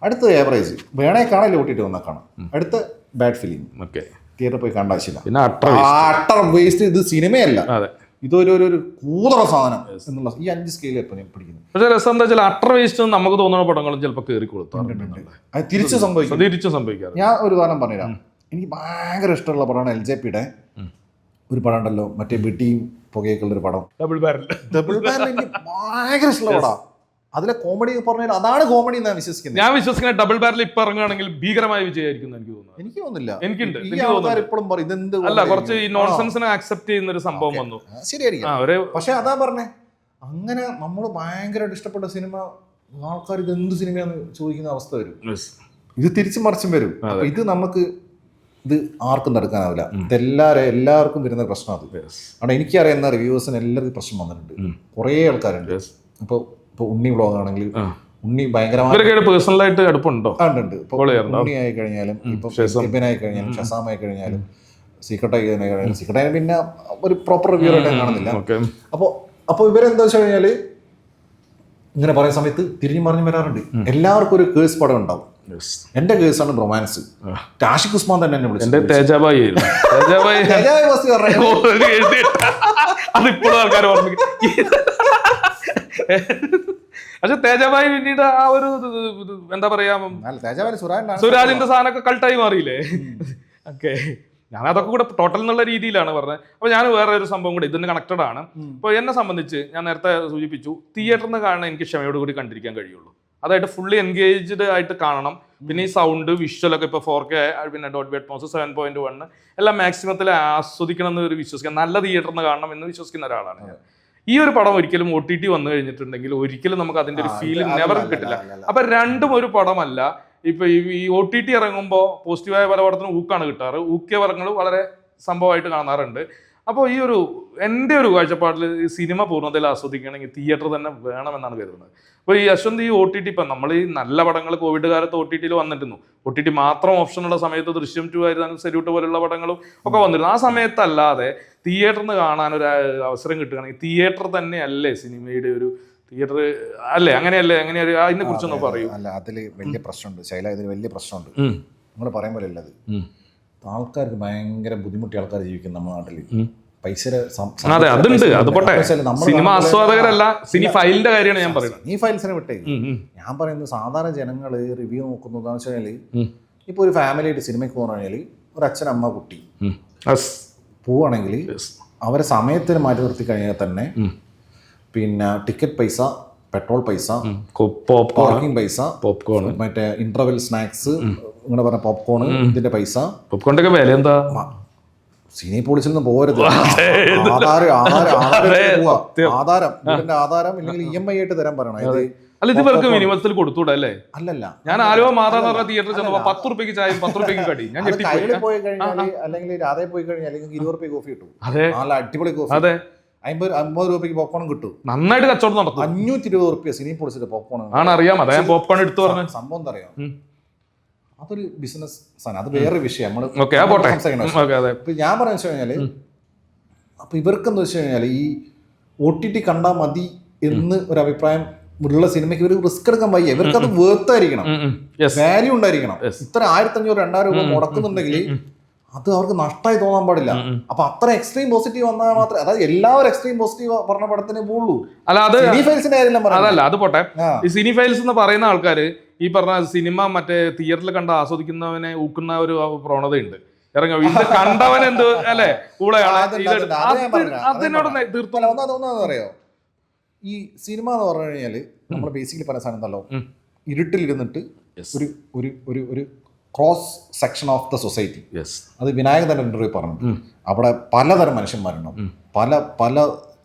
അടുത്ത ഏവറേജ്, വേണേ കാണാൻ ഓട്ടിട്ട് വന്നാൽ കാണാം. അടുത്ത ബാഡ് ഫിലിം, തിയേറ്ററിൽ പോയി കണ്ട ആവശ്യമില്ല. പിന്നെ അട്ടർ വേസ്റ്റ്. ഇത് സിനിമയല്ല, ഇതൊരു കൂതറ സാധനം എന്നുള്ള ഈ 5 സ്കെയിൽ ഇപ്പം ഞാൻ പിടിക്കുന്നു. പക്ഷേ രസം എന്താ വെച്ചാൽ അട്ടർ വേസ്റ്റ് നമുക്ക് തോന്നുന്ന പടങ്ങളും ചിലപ്പോൾ കയറി കൊടുത്താറുണ്ട്. അത് തിരിച്ചും സംഭവിക്കാം. ഞാൻ ഒരു ഉദാഹരണം പറഞ്ഞുതരാം. എനിക്ക് ഭയങ്കര ഇഷ്ടമുള്ള പടമാണ് LJPയുടെ ഒരു പടം ഉണ്ടല്ലോ, മറ്റേ വെട്ടിയും പുകയൊക്കെയുള്ള ഒരു പടം, ഡബിൾ ബാരൽ. എനിക്ക് ഭയങ്കര ഇഷ്ടമുള്ള പടം. അതിലെ കോമഡി പറഞ്ഞാൽ അതാണ് കോമഡി എന്നാണ് വിശ്വസിക്കുന്നത്. ഞാൻ വിശ്വസിക്കുന്നത് ഡബിൾ ബാരൽ ഇപ്പൊ ഇറങ്ങുകയാണെങ്കിൽ ഭീകരമായ വിജയമായിരിക്കും എനിക്ക് തോന്നുന്നു. എനിക്ക് തോന്നുന്നില്ല. എനിക്കുണ്ട്. ഇപ്പോഴും പറയും ഇതെന്ത് അല്ല, കുറച്ച് ഈ നോൺസെൻസിനെ അക്സെപ്റ്റ് ചെയ്യുന്ന ഒരു സംഭവം വന്നു. ശരിയായിരിക്കും. പക്ഷെ അതാ പറഞ്ഞേ, അങ്ങനെ നമ്മൾ ഭയങ്കരമായിട്ട് ഇഷ്ടപ്പെട്ട സിനിമ ആൾക്കാർ ഇതെന്ത് സിനിമയാന്ന് ചോദിക്കുന്ന അവസ്ഥ വരും. ഇത് തിരിച്ചും മറിച്ചും വരും. ഇത് നമുക്ക് ഇത് ആർക്കും തടുക്കാനാവില്ല. എല്ലാവർക്കും വരുന്ന പ്രശ്നം അത്. കാരണം എനിക്കറിയുന്ന റിവ്യൂസിന് എല്ലാവർക്കും പ്രശ്നം വന്നിട്ടുണ്ട്. കുറേ ആൾക്കാരുണ്ട്. ഇപ്പോൾ ഉണ്ണി വ്ളോഗ് ആണെങ്കിൽ ഉണ്ണി ഭയങ്കരമായി പേഴ്സണലായിട്ട് അടുപ്പുണ്ടോ? ഉണ്ട്. ഇപ്പോൾ ഉണ്ണി ആയി കഴിഞ്ഞാലും, ഇപ്പോൾ ഷെബിനായി കഴിഞ്ഞാലും, ഷസാമായി കഴിഞ്ഞാലും, സീക്രട്ടായി കഴിഞ്ഞാലും, സീക്രട്ടായി പിന്നെ ഒരു പ്രോപ്പർ റിവ്യൂ ആയിട്ട് കാണുന്നില്ല. അപ്പോൾ ഇവരെന്താ വെച്ച് കഴിഞ്ഞാൽ ഇങ്ങനെ പറയുന്ന സമയത്ത് തിരിഞ്ഞു മറിഞ്ഞു വരാറുണ്ട്. എല്ലാവർക്കും ഒരു കേസ് പടം ഉണ്ടാവും. എന്റെ കേസാണ് റൊമാൻസ്. ആഷിഖ് ഉസ്മാൻ തന്നെ എന്നെ വിളിച്ചു. അതിപ്പോഴും ആൾക്കാർ ഓർമ്മിക്കും. പക്ഷെ തേജാബായി പിന്നീട് ആ ഒരു എന്താ പറയാ, സുരാജിന്റെ സാധനമൊക്കെ കൾട്ടായി മാറിയില്ലേ? ഓക്കെ, ഞാൻ അതൊക്കെ കൂടെ ടോട്ടൽ എന്നുള്ള രീതിയിലാണ് പറഞ്ഞത്. അപ്പോൾ ഞാൻ വേറെ ഒരു സംഭവം കൂടെ ഇതിന് കണക്റ്റഡ് ആണ്. ഇപ്പോൾ എന്നെ സംബന്ധിച്ച് ഞാൻ നേരത്തെ സൂചിപ്പിച്ചു, തിയേറ്ററിൽ നിന്ന് കാണാൻ എനിക്ക് ക്ഷമയോട് കൂടി കണ്ടിരിക്കാൻ കഴിയുള്ളൂ. അതായിട്ട് ഫുള്ളി എൻഗേജ്ഡ് ആയിട്ട് കാണണം. പിന്നെ ഈ സൗണ്ട് വിഷ്വലൊക്കെ ഇപ്പോൾ 4K, പിന്നെ ഡോൾബി അറ്റ്മോസ് 7.1 എല്ലാം മാക്സിമത്തിൽ ആസ്വദിക്കണം എന്ന് വിശ്വസിക്കാം. നല്ല തിയേറ്ററിൽ നിന്ന് കാണണം എന്ന് വിശ്വസിക്കുന്ന ഒരാളാണ് ഞാൻ. ഈ ഒരു പടം ഒരിക്കലും OTT വന്നു കഴിഞ്ഞിട്ടുണ്ടെങ്കിൽ ഒരിക്കലും നമുക്ക് അതിന്റെ ഒരു ഫീൽ നെവർ കിട്ടില്ല. അപ്പൊ രണ്ടും ഒരു പടമല്ല. ഇപ്പൊ ഈ OTT ഇറങ്ങുമ്പോൾ പോസിറ്റീവായ പല പടത്തിനും ഊക്കാണ് കിട്ടാറ്. ഊക്കിയ പടങ്ങൾ വളരെ സംഭവമായിട്ട് കാണാറുണ്ട്. അപ്പോൾ ഈ എൻ്റെ ഒരു കാഴ്ചപ്പാടിൽ സിനിമ പൂർണ്ണതയിൽ ആസ്വദിക്കുകയാണെങ്കിൽ തിയേറ്റർ തന്നെ വേണമെന്നാണ് കരുതുന്നത്. അപ്പോൾ ഈ യശ്വന്ത്, ഈ OTT ഇപ്പം നമ്മൾ ഈ നല്ല പടങ്ങൾ കോവിഡ് കാലത്ത് OTT വന്നിരുന്നു. OTT മാത്രം ഓപ്ഷനുള്ള സമയത്ത് ദൃശ്യം 2 ആയിരുന്നാലും സല്യൂട്ട് പോലുള്ള പടങ്ങളും ഒക്കെ വന്നിരുന്നു. ആ സമയത്തല്ലാതെ തിയേറ്ററിൽ നിന്ന് കാണാൻ ഒരു അവസരം കിട്ടുകയാണെങ്കിൽ തിയേറ്റർ തന്നെയല്ലേ സിനിമയുടെ ഒരു തിയേറ്റർ അല്ലേ? അങ്ങനെയല്ലേ? അങ്ങനെ അതിനെ കുറിച്ചൊന്ന് പറയൂ. അല്ല, അതിൽ വലിയ പ്രശ്നമുണ്ട് ശൈല. ഇതിൽ വലിയ പ്രശ്നമുണ്ട്. നിങ്ങൾ പറയും പോലെ അല്ലത്. ആൾക്കാർക്ക് ഭയങ്കര ബുദ്ധിമുട്ടിയ ആൾക്കാർ ജീവിക്കും നമ്മുടെ നാട്ടിൽ. പൈസ അതുണ്ട്, അത് പോട്ടെ. സിനിമ ആസ്വാദകരല്ല, സിനി ഫയലിന്റെ കാര്യമാണ് ഞാൻ പറയുന്നത്. ഈ ഫയൽസിനെ വിട്ടേ ഞാൻ പറയുന്നത് സാധാരണ ജനങ്ങൾ റിവ്യൂ നോക്കുന്നതാന്ന് വെച്ച് കഴിഞ്ഞാൽ, ഇപ്പോൾ ഒരു ഫാമിലി ആയിട്ട് സിനിമയ്ക്ക് പോകുകയാണെങ്കിൽ ഒരു അച്ഛൻ, അമ്മ, കുട്ടി പോവുകയാണെങ്കിൽ അവരെ സമയത്തിന് മാറ്റി നിർത്തി കഴിഞ്ഞാൽ തന്നെ പിന്നെ ടിക്കറ്റ് പൈസ, പെട്രോൾ പൈസ, പാർക്കിംഗ് പൈസ, പോപ്കോൺ, മറ്റേ ഇന്റർവെൽ സ്നാക്സ്, ഇങ്ങനെ പറഞ്ഞ പോപ്കോൺ, ഇതിന്റെ പൈസ. പോപ്കോണിന്റെ ഒക്കെ വില എന്താ? സിനി പോളിസിൽ നിന്ന് പോരുത്. ആധാരം ഇല്ലെങ്കിൽ EMI ആയിട്ട് തരാൻ പറയണം. അല്ല, ഇത് ഇവർക്ക് മിനിമത്തിൽ കൊടുത്തൂടെ അല്ലേ? അല്ലല്ല, ഞാൻ ആലുവ മാതാ തിയേറ്ററിൽ ചെന്നപ്പോൾ 10 രൂപയ്ക്ക് ചായ 10 രൂപയ്ക്ക് കടി. ഞാൻ കയ്യിൽ പോയി കഴിഞ്ഞാൽ, അല്ലെങ്കിൽ രാധയിൽ പോയി കഴിഞ്ഞാൽ 20 രൂപ കോഫി കിട്ടും. നല്ല അടിപൊളി കോഫി. അതെ, 50 രൂപയ്ക്ക് പോപ്കോൺ കിട്ടും. നന്നായിട്ട് കച്ചവടം നടത്തും. 520 രൂപ സിനി പോളിസിന്റെ പോപ്കോൺ ആണ്. അറിയാം, അതെ. പോപ്കോൺ എടുത്തു പറഞ്ഞു സംഭവം എന്താ അറിയാം, അതൊരു ബിസിനസ് സാധനം. അത് വേറൊരു വിഷയം. ഞാൻ പറയുന്നത് വെച്ച് കഴിഞ്ഞാല്, അപ്പൊ ഇവർക്കെന്താ വെച്ച് കഴിഞ്ഞാൽ ഈ OTT കണ്ടാൽ മതി എന്ന് ഒരു അഭിപ്രായം ഉള്ള സിനിമയ്ക്ക് ഇവർ റിസ്ക് എടുക്കാൻ വയ്യ. ഇവർക്ക് അത് വേർത്തായിരിക്കണം, വാല്യൂ ഉണ്ടായിരിക്കണം. ഇത്ര 1500-2000 രൂപ മുടക്കുന്നുണ്ടെങ്കിൽ അത് അവർക്ക് നഷ്ടമായി തോന്നാൻ പാടില്ല. അപ്പൊ അത്ര എക്സ്ട്രീം പോസിറ്റീവ് വന്നാൽ മാത്രമേ, അതായത് എല്ലാവരും എക്സ്ട്രീം പോസിറ്റീവ് പറഞ്ഞ പടത്തിനെ പോവുള്ളൂ. അല്ല അത് സിനിഫൈൽസിന്റെ കാര്യം അതല്ല, അത് പോട്ടെ. ഈ സിനിഫൈൽസ് എന്ന് പറയുന്ന ആൾക്കാര് ഈ പറഞ്ഞ സിനിമ മറ്റേ തിയേറ്ററിൽ കണ്ട് ആസ്വദിക്കുന്നവനെ ഊക്കുന്ന ഒരു പ്രവണതയുണ്ട്. ഇറങ്ങ ഇത് കണ്ടവൻ എന്ത് അല്ലെ കൂടെയാണ് അതിനോട് തീർത്തും. ഒന്നാന്ന് പറയോ, ഈ സിനിമ എന്ന് പറഞ്ഞു കഴിഞ്ഞാല് നമ്മൾ ബേസിക്കലി പറയുന്ന സാധനം എന്തല്ലോ, ഇരുട്ടിലിരുന്നിട്ട് ഒരു ഒരു ഒരു ഒരു cross section of the society. അത് വിനായകൻ തന്നെ ഇന്റർവ്യൂ പറഞ്ഞു. അവിടെ പലതരം മനുഷ്യന്മാരുണ്ടാവും, പല പല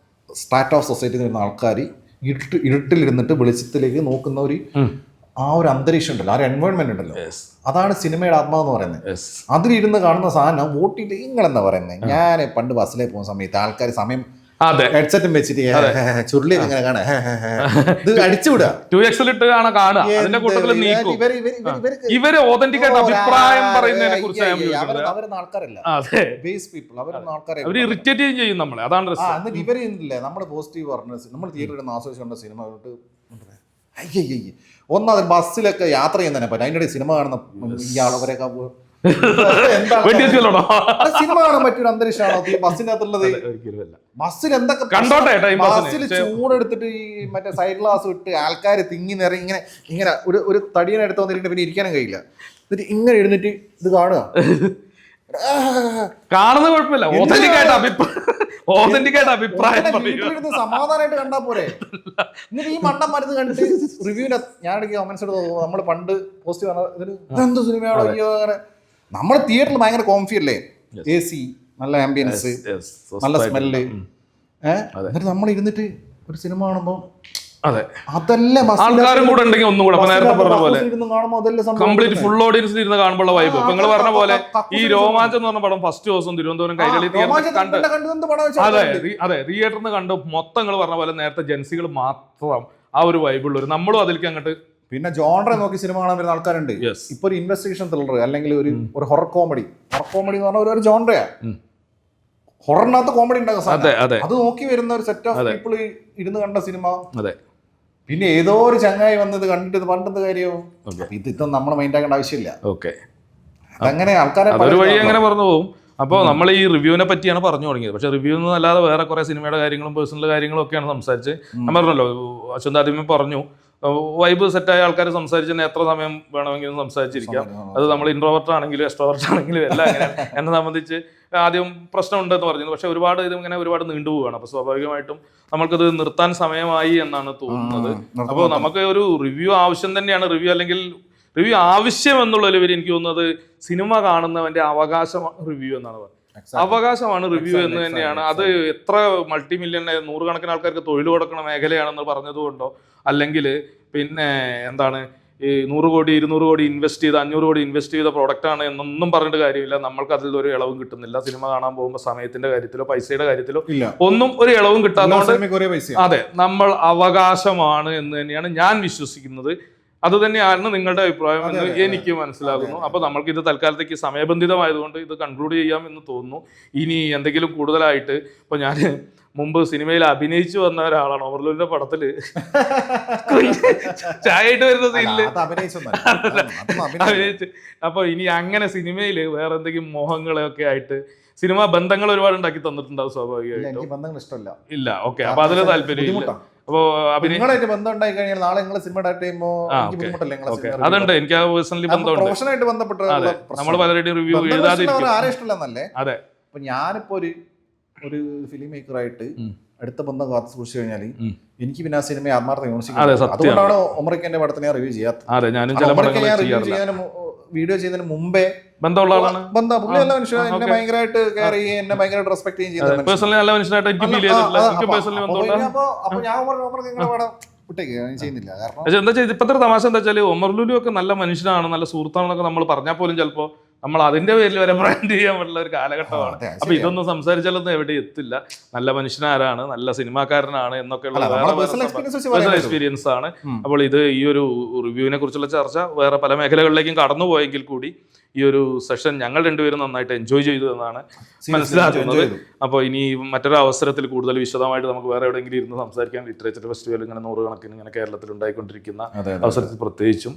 സ്ട്രാറ്റ് ഓഫ് സൊസൈറ്റിയിൽ വരുന്ന ആൾക്കാർ ഇരുട്ടിലിരുന്നിട്ട് വെളിച്ചത്തിലേക്ക് നോക്കുന്ന ഒരു ആ ഒരു അന്തരീക്ഷം ഉണ്ടല്ലോ, ആ ഒരു എൻവയോൺമെന്റ് ഉണ്ടല്ലോ, അതാണ് സിനിമയുടെ ആത്മാവെന്ന് പറയുന്നത്. അതിലിരുന്ന് കാണുന്ന സാധനം വോട്ടിട്ട് ഇങ്ങളെന്താ പറയുന്നത്. ഞാൻ പണ്ട് ബസ്സിലേക്ക് പോകുന്ന സമയത്ത് ആൾക്കാർ സമയം ഹെഡ്സെറ്റും വെച്ചിട്ട് ചുരുളി ഇങ്ങനെ കാണാ, ഇത് അടിച്ചുവിടുക, 2x കാണുക. അതിന്റെ കൂട്ടത്തിൽ ഇവര് ഓതന്റിക്കായിട്ട് അഭിപ്രായം പറയുന്നതിനെ കുറിച്ച് അവരൊന്നും ആൾക്കാരല്ല, ബേസ് പീപ്പിൾ, അവരൊന്നും ആൾക്കാരെ അവർ ഇറിറ്റേറ്റ് ചെയ്യും നമ്മളെ. അതാണ് എന്നിട്ട് ഇവരില്ലേ നമ്മുടെ പോസിറ്റീവ് പറഞ്ഞ നമ്മൾ തിയേറ്ററിൽ നിന്ന് ആസ്വദിച്ചുകൊണ്ട് സിനിമ തൊട്ട് അയ്യയ്യ. ഒന്നാമത് ബസ്സിലൊക്കെ യാത്ര ചെയ്യുന്നതിനെ പറ്റും, അതിൻ്റെ സിനിമ കാണുന്ന ഇയാളവരെയൊക്കെ സിനിമ കാണാൻ പറ്റിയൊരു അന്തരീക്ഷമാണോ ബസ്സിന്റെ അകത്തുള്ളത്? ബസ്സിൽ എന്തൊക്കെ ബസ്സിൽ ചൂടെടുത്തിട്ട് ഈ മറ്റേ സൈഡ് ഗ്ലാസ് ഇട്ട് ആൾക്കാർ തിങ്ങി നിറങ്ങി ഇങ്ങനെ ഇങ്ങനെ ഒരു തടിയനെ എടുത്ത് വന്നിട്ട് പിന്നെ ഇരിക്കാനും കഴിയില്ല. എന്നിട്ട് ഇങ്ങനെ എഴുന്നിട്ട് ഇത് കാണുക, കാണുന്ന കുഴപ്പമില്ല, ഓതന്റിക്കായിട്ട് അഭിപ്രായം സമാധാനമായിട്ട് കണ്ടാ പോരെ. എന്നിട്ട് ഈ മണ്ടം മരുന്ന് കണ്ടിട്ട് റിവ്യൂവിന്റെ ഞാൻ ഇടയ്ക്ക് കമന്റ്സ് എടുത്ത് നമ്മൾ പണ്ട് പോസ്റ്റ് പറഞ്ഞത് എന്ത് സിനിമയാണോ അയ്യോ അങ്ങനെ. നമ്മുടെ തിയേറ്ററിൽ ഭയങ്കര കോംഫി അല്ലേ, AC, നല്ല ആംബിയൻസ്, നല്ല സ്മെല്ല്. എന്നിട്ട് നമ്മൾ ഇരുന്നിട്ട് ഒരു സിനിമ കാണുമ്പോൾ അതെല്ലാം ആൾക്കാരും കൂടെ ഉണ്ടെങ്കിൽ ഒന്നും കൂടെ നേരത്തെ പറഞ്ഞ പോലെ കംപ്ലീറ്റ് ഫുൾ ഓഡിയൻസിൽ ഇരുന്ന് കാണുമ്പോൾ വൈബ്. ഇപ്പൊ നിങ്ങൾ പറഞ്ഞ പോലെ ഈ രോമാഞ്ചം എന്ന് പറഞ്ഞ പടം ഫസ്റ്റ് ദിവസം തിരുവനന്തപുരം കൈരളി കണ്ട്, അതെ തിയേറ്ററിൽ നിന്ന് കണ്ട് മൊത്തം നിങ്ങൾ പറഞ്ഞ പോലെ നേരത്തെ ജൻസികൾ മാത്രം ആ ഒരു വൈബുള്ളവർ, നമ്മളും അതിലേക്ക് അങ്ങോട്ട്. പിന്നെ ജോൺറെ നോക്കി സിനിമ കാണാൻ വരുന്ന ആൾക്കാരുണ്ട്. ഇപ്പൊ ഒരു ഇൻവെസ്റ്റിഗേഷൻ ത്രില്ലർ അല്ലെങ്കിൽ ഒരു ഹൊറർ കോമഡി എന്ന് പറഞ്ഞ ഒരു ജോൺറയാ. ഹൊററിനകത്ത് കോമഡി ഉണ്ടാകും, അത് നോക്കി വരുന്ന ഒരു സെറ്റ് ഓഫ് പീപ്പിൾ ഇരുന്ന് കണ്ട സിനിമ. പിന്നെ ഏതോ ഒരു ചങ്ങായി വന്നത് കണ്ടിട്ട് ഇത് പണ്ടെന്ത് കാര്യവും ഇതൊന്നും നമ്മൾ മൈൻഡ് ആക്കേണ്ട ആവശ്യമില്ല. അതങ്ങനെ ആൾക്കാരെ ഒരു വഴി അങ്ങനെ പറഞ്ഞു പോകും. അപ്പോൾ നമ്മൾ ഈ റിവ്യൂവിനെ പറ്റിയാണ് പറഞ്ഞു തുടങ്ങിയത്. പക്ഷേ റിവ്യൂ ഒന്നും അല്ലാതെ വേറെ കുറേ സിനിമയുടെ കാര്യങ്ങളും പേഴ്സണൽ കാര്യങ്ങളും ഒക്കെയാണ് സംസാരിച്ച്. ഞാൻ പറഞ്ഞല്ലോ, അശ്വന്ത് ആദ്യമേ പറഞ്ഞു, വൈബ് സെറ്റായ ആൾക്കാർ സംസാരിച്ച് എത്ര സമയം വേണമെങ്കിലും സംസാരിച്ചിരിക്കാം. അത് നമ്മൾ ഇൻട്രോവർട്ട് ആണെങ്കിലും എക്സ്ട്രോവർട്ട് ആണെങ്കിലും എല്ലാം അങ്ങനെയാണ്. എന്നെ സംബന്ധിച്ച് ആദ്യം പ്രശ്നമുണ്ടെന്ന് പറഞ്ഞു, പക്ഷെ ഒരുപാട് ഇങ്ങനെ ഒരുപാട് നീണ്ടുപോവുകയാണ്. അപ്പോൾ സ്വാഭാവികമായിട്ടും നമ്മൾക്കത് നിർത്താൻ സമയമായി എന്നാണ് തോന്നുന്നത്. അപ്പോൾ നമുക്ക് ഒരു റിവ്യൂ ആവശ്യം തന്നെയാണ്. റിവ്യൂ ആവശ്യം എന്നുള്ളതിൽ എനിക്ക് തോന്നുന്നത് സിനിമ കാണുന്നവന്റെ അവകാശമാണ് റിവ്യൂ എന്നാണ് പറയുന്നത്. അവകാശമാണ് റിവ്യൂ എന്ന് തന്നെയാണ്. അത് എത്ര മൾട്ടി മില്യൺ 100 കണക്കിന് ആൾക്കാർക്ക് തൊഴിൽ കൊടുക്കുന്ന മേഖലയാണെന്ന് പറഞ്ഞതുകൊണ്ടോ, അല്ലെങ്കിൽ പിന്നെ എന്താണ് ഈ 100 കോടി 200 കോടി ഇൻവെസ്റ്റ് ചെയ്ത് 500 കോടി ഇൻവെസ്റ്റ് ചെയ്ത പ്രോഡക്റ്റ് ആണ് എന്നൊന്നും പറഞ്ഞിട്ട് കാര്യമില്ല. നമ്മൾക്ക് അതിൽ ഒരു ഇളവും കിട്ടുന്നില്ല. സിനിമ കാണാൻ പോകുമ്പോൾ സമയത്തിന്റെ കാര്യത്തിലോ പൈസയുടെ കാര്യത്തിലോ ഒന്നും ഒരു ഇളവും കിട്ടാത്തതുകൊണ്ട് അതെ, നമ്മൾ അവകാശമാണ് എന്ന് തന്നെയാണ് ഞാൻ വിശ്വസിക്കുന്നത്. അത് തന്നെയാണ് നിങ്ങളുടെ അഭിപ്രായം എന്ന് എനിക്ക് മനസ്സിലാകുന്നു. അപ്പോൾ നമ്മൾക്ക് ഇത് തൽക്കാലത്തേക്ക് സമയബന്ധിതമായതുകൊണ്ട് ഇത് കൺക്ലൂഡ് ചെയ്യാം എന്ന് തോന്നുന്നു. ഇനി എന്തെങ്കിലും കൂടുതലായിട്ട്, ഇപ്പോൾ ഞാൻ മുമ്പ് സിനിമയിൽ അഭിനയിച്ചു വന്ന ഒരാളാണ്. ഓവർലോഡിന്റെ പടത്തില് ചായയിട്ട് വരുന്ന സീനില് അഭിനയിച്ചു. അപ്പൊ ഇനി അങ്ങനെ സിനിമയില് വേറെ എന്തെങ്കിലും മോഹങ്ങളൊക്കെ ആയിട്ട് സിനിമ ബന്ധങ്ങൾ ഒരുപാട് ഉണ്ടാക്കി തന്നിട്ടുണ്ടാവും സ്വാഭാവികമായിട്ടും. ഇല്ല, ഓക്കെ, അപ്പൊ അതിന് താല്പര്യമില്ല. അപ്പോ നിങ്ങളായിട്ട് ബന്ധം ഉണ്ടായി കഴിഞ്ഞാൽ നാളെ നിങ്ങൾ സിനിമ ഡയറക്ട് ചെയ്യുമ്പോൾ അതുണ്ട്, എനിക്ക് പേഴ്സണലി ബന്ധമുണ്ട്. പ്രൊഫഷനായിട്ട് ബന്ധപ്പെട്ട നമ്മൾ പലരുടെയും റിവ്യൂ എഴുതാതിരിക്കും. ആരെ ഇഷ്ടമല്ലെന്നല്ലേ. അതെ, അപ്പൊ ഞാനിപ്പോ ഒരു ഫിലിം മേക്കറായിട്ട് അടുത്ത ബന്ധം കാത്തു സൂക്ഷിച്ചു കഴിഞ്ഞാൽ എനിക്ക് പിന്നെ ആ സിനിമയെ ആത്മാർത്ഥം വിമർശിക്കുന്നത്. അതുകൊണ്ടാണ് ഒമറിക്കന്റെ പടത്തിനെ റിവ്യൂ ചെയ്യാത്തത്. വീഡിയോ ചെയ്യുന്നതിന് മുമ്പേ ബന്ധമുള്ള ആളാണ്. പുള്ളി നല്ല മനുഷ്യൻ, എന്നെ ഭയങ്കരമായിട്ട് കെയർ ചെയ്യുകയും എന്നെ ഭയങ്കരമായിട്ട് റെസ്പെക്ട് ചെയ്യുകയും പേഴ്സണലി നല്ല മനുഷ്യനായിട്ട് എനിക്ക് ഫീൽ ചെയ്തിട്ടില്ല. അപ്പൊ ഞാൻ നിങ്ങളുടെ പടം ചെയ്യുന്നില്ല. കാരണം എന്താ വെച്ചാൽ ഇപ്പത്തെ തമാശ എന്താ വെച്ചാൽ ഒമർ ലുലു ഒക്കെ നല്ല മനുഷ്യനാണ്, നല്ല സുഹൃത്താണെന്നൊക്കെ നമ്മൾ പറഞ്ഞാൽ പോലും ചിലപ്പോൾ നമ്മൾ അതിന്റെ പേരിൽ വരെ ബ്രാൻഡ് ചെയ്യാൻ പറ്റുള്ള ഒരു കാലഘട്ടമാണ്. അപ്പൊ ഇതൊന്നും സംസാരിച്ചാലൊന്നും എവിടെ എത്തില്ല. നല്ല മനുഷ്യനാരാണ്, നല്ല സിനിമാക്കാരനാണ് എന്നൊക്കെയുള്ള പേഴ്സണൽ എക്സ്പീരിയൻസ് ആണ്. അപ്പോൾ ഇത് ഈ ഒരു റിവ്യൂവിനെ കുറിച്ചുള്ള ചർച്ച വേറെ പല മേഖലകളിലേക്കും കടന്നു പോയെങ്കിൽ കൂടി ഈ ഒരു സെഷൻ ഞങ്ങൾ രണ്ടുപേരും നന്നായിട്ട് എൻജോയ് ചെയ്തു എന്നാണ് മനസ്സിലാക്കുന്നത്. അപ്പോൾ ഇനി മറ്റൊരു അവസരത്തിൽ കൂടുതൽ വിശദമായിട്ട് നമുക്ക് വേറെ എവിടെയെങ്കിലും ഇരുന്ന് സംസാരിക്കാൻ. ലിറ്ററേച്ചർ ഫെസ്റ്റിവൽ ഇങ്ങനെ 100 കണക്കിന് ഇങ്ങനെ കേരളത്തിൽ ഉണ്ടായിക്കൊണ്ടിരിക്കുന്ന അവസരത്തിൽ പ്രത്യേകിച്ചും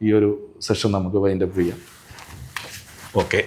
ഈ ഒരു സെഷൻ നമുക്ക് വൈൻഡപ്പ് ചെയ്യാം. ഓക്കെ.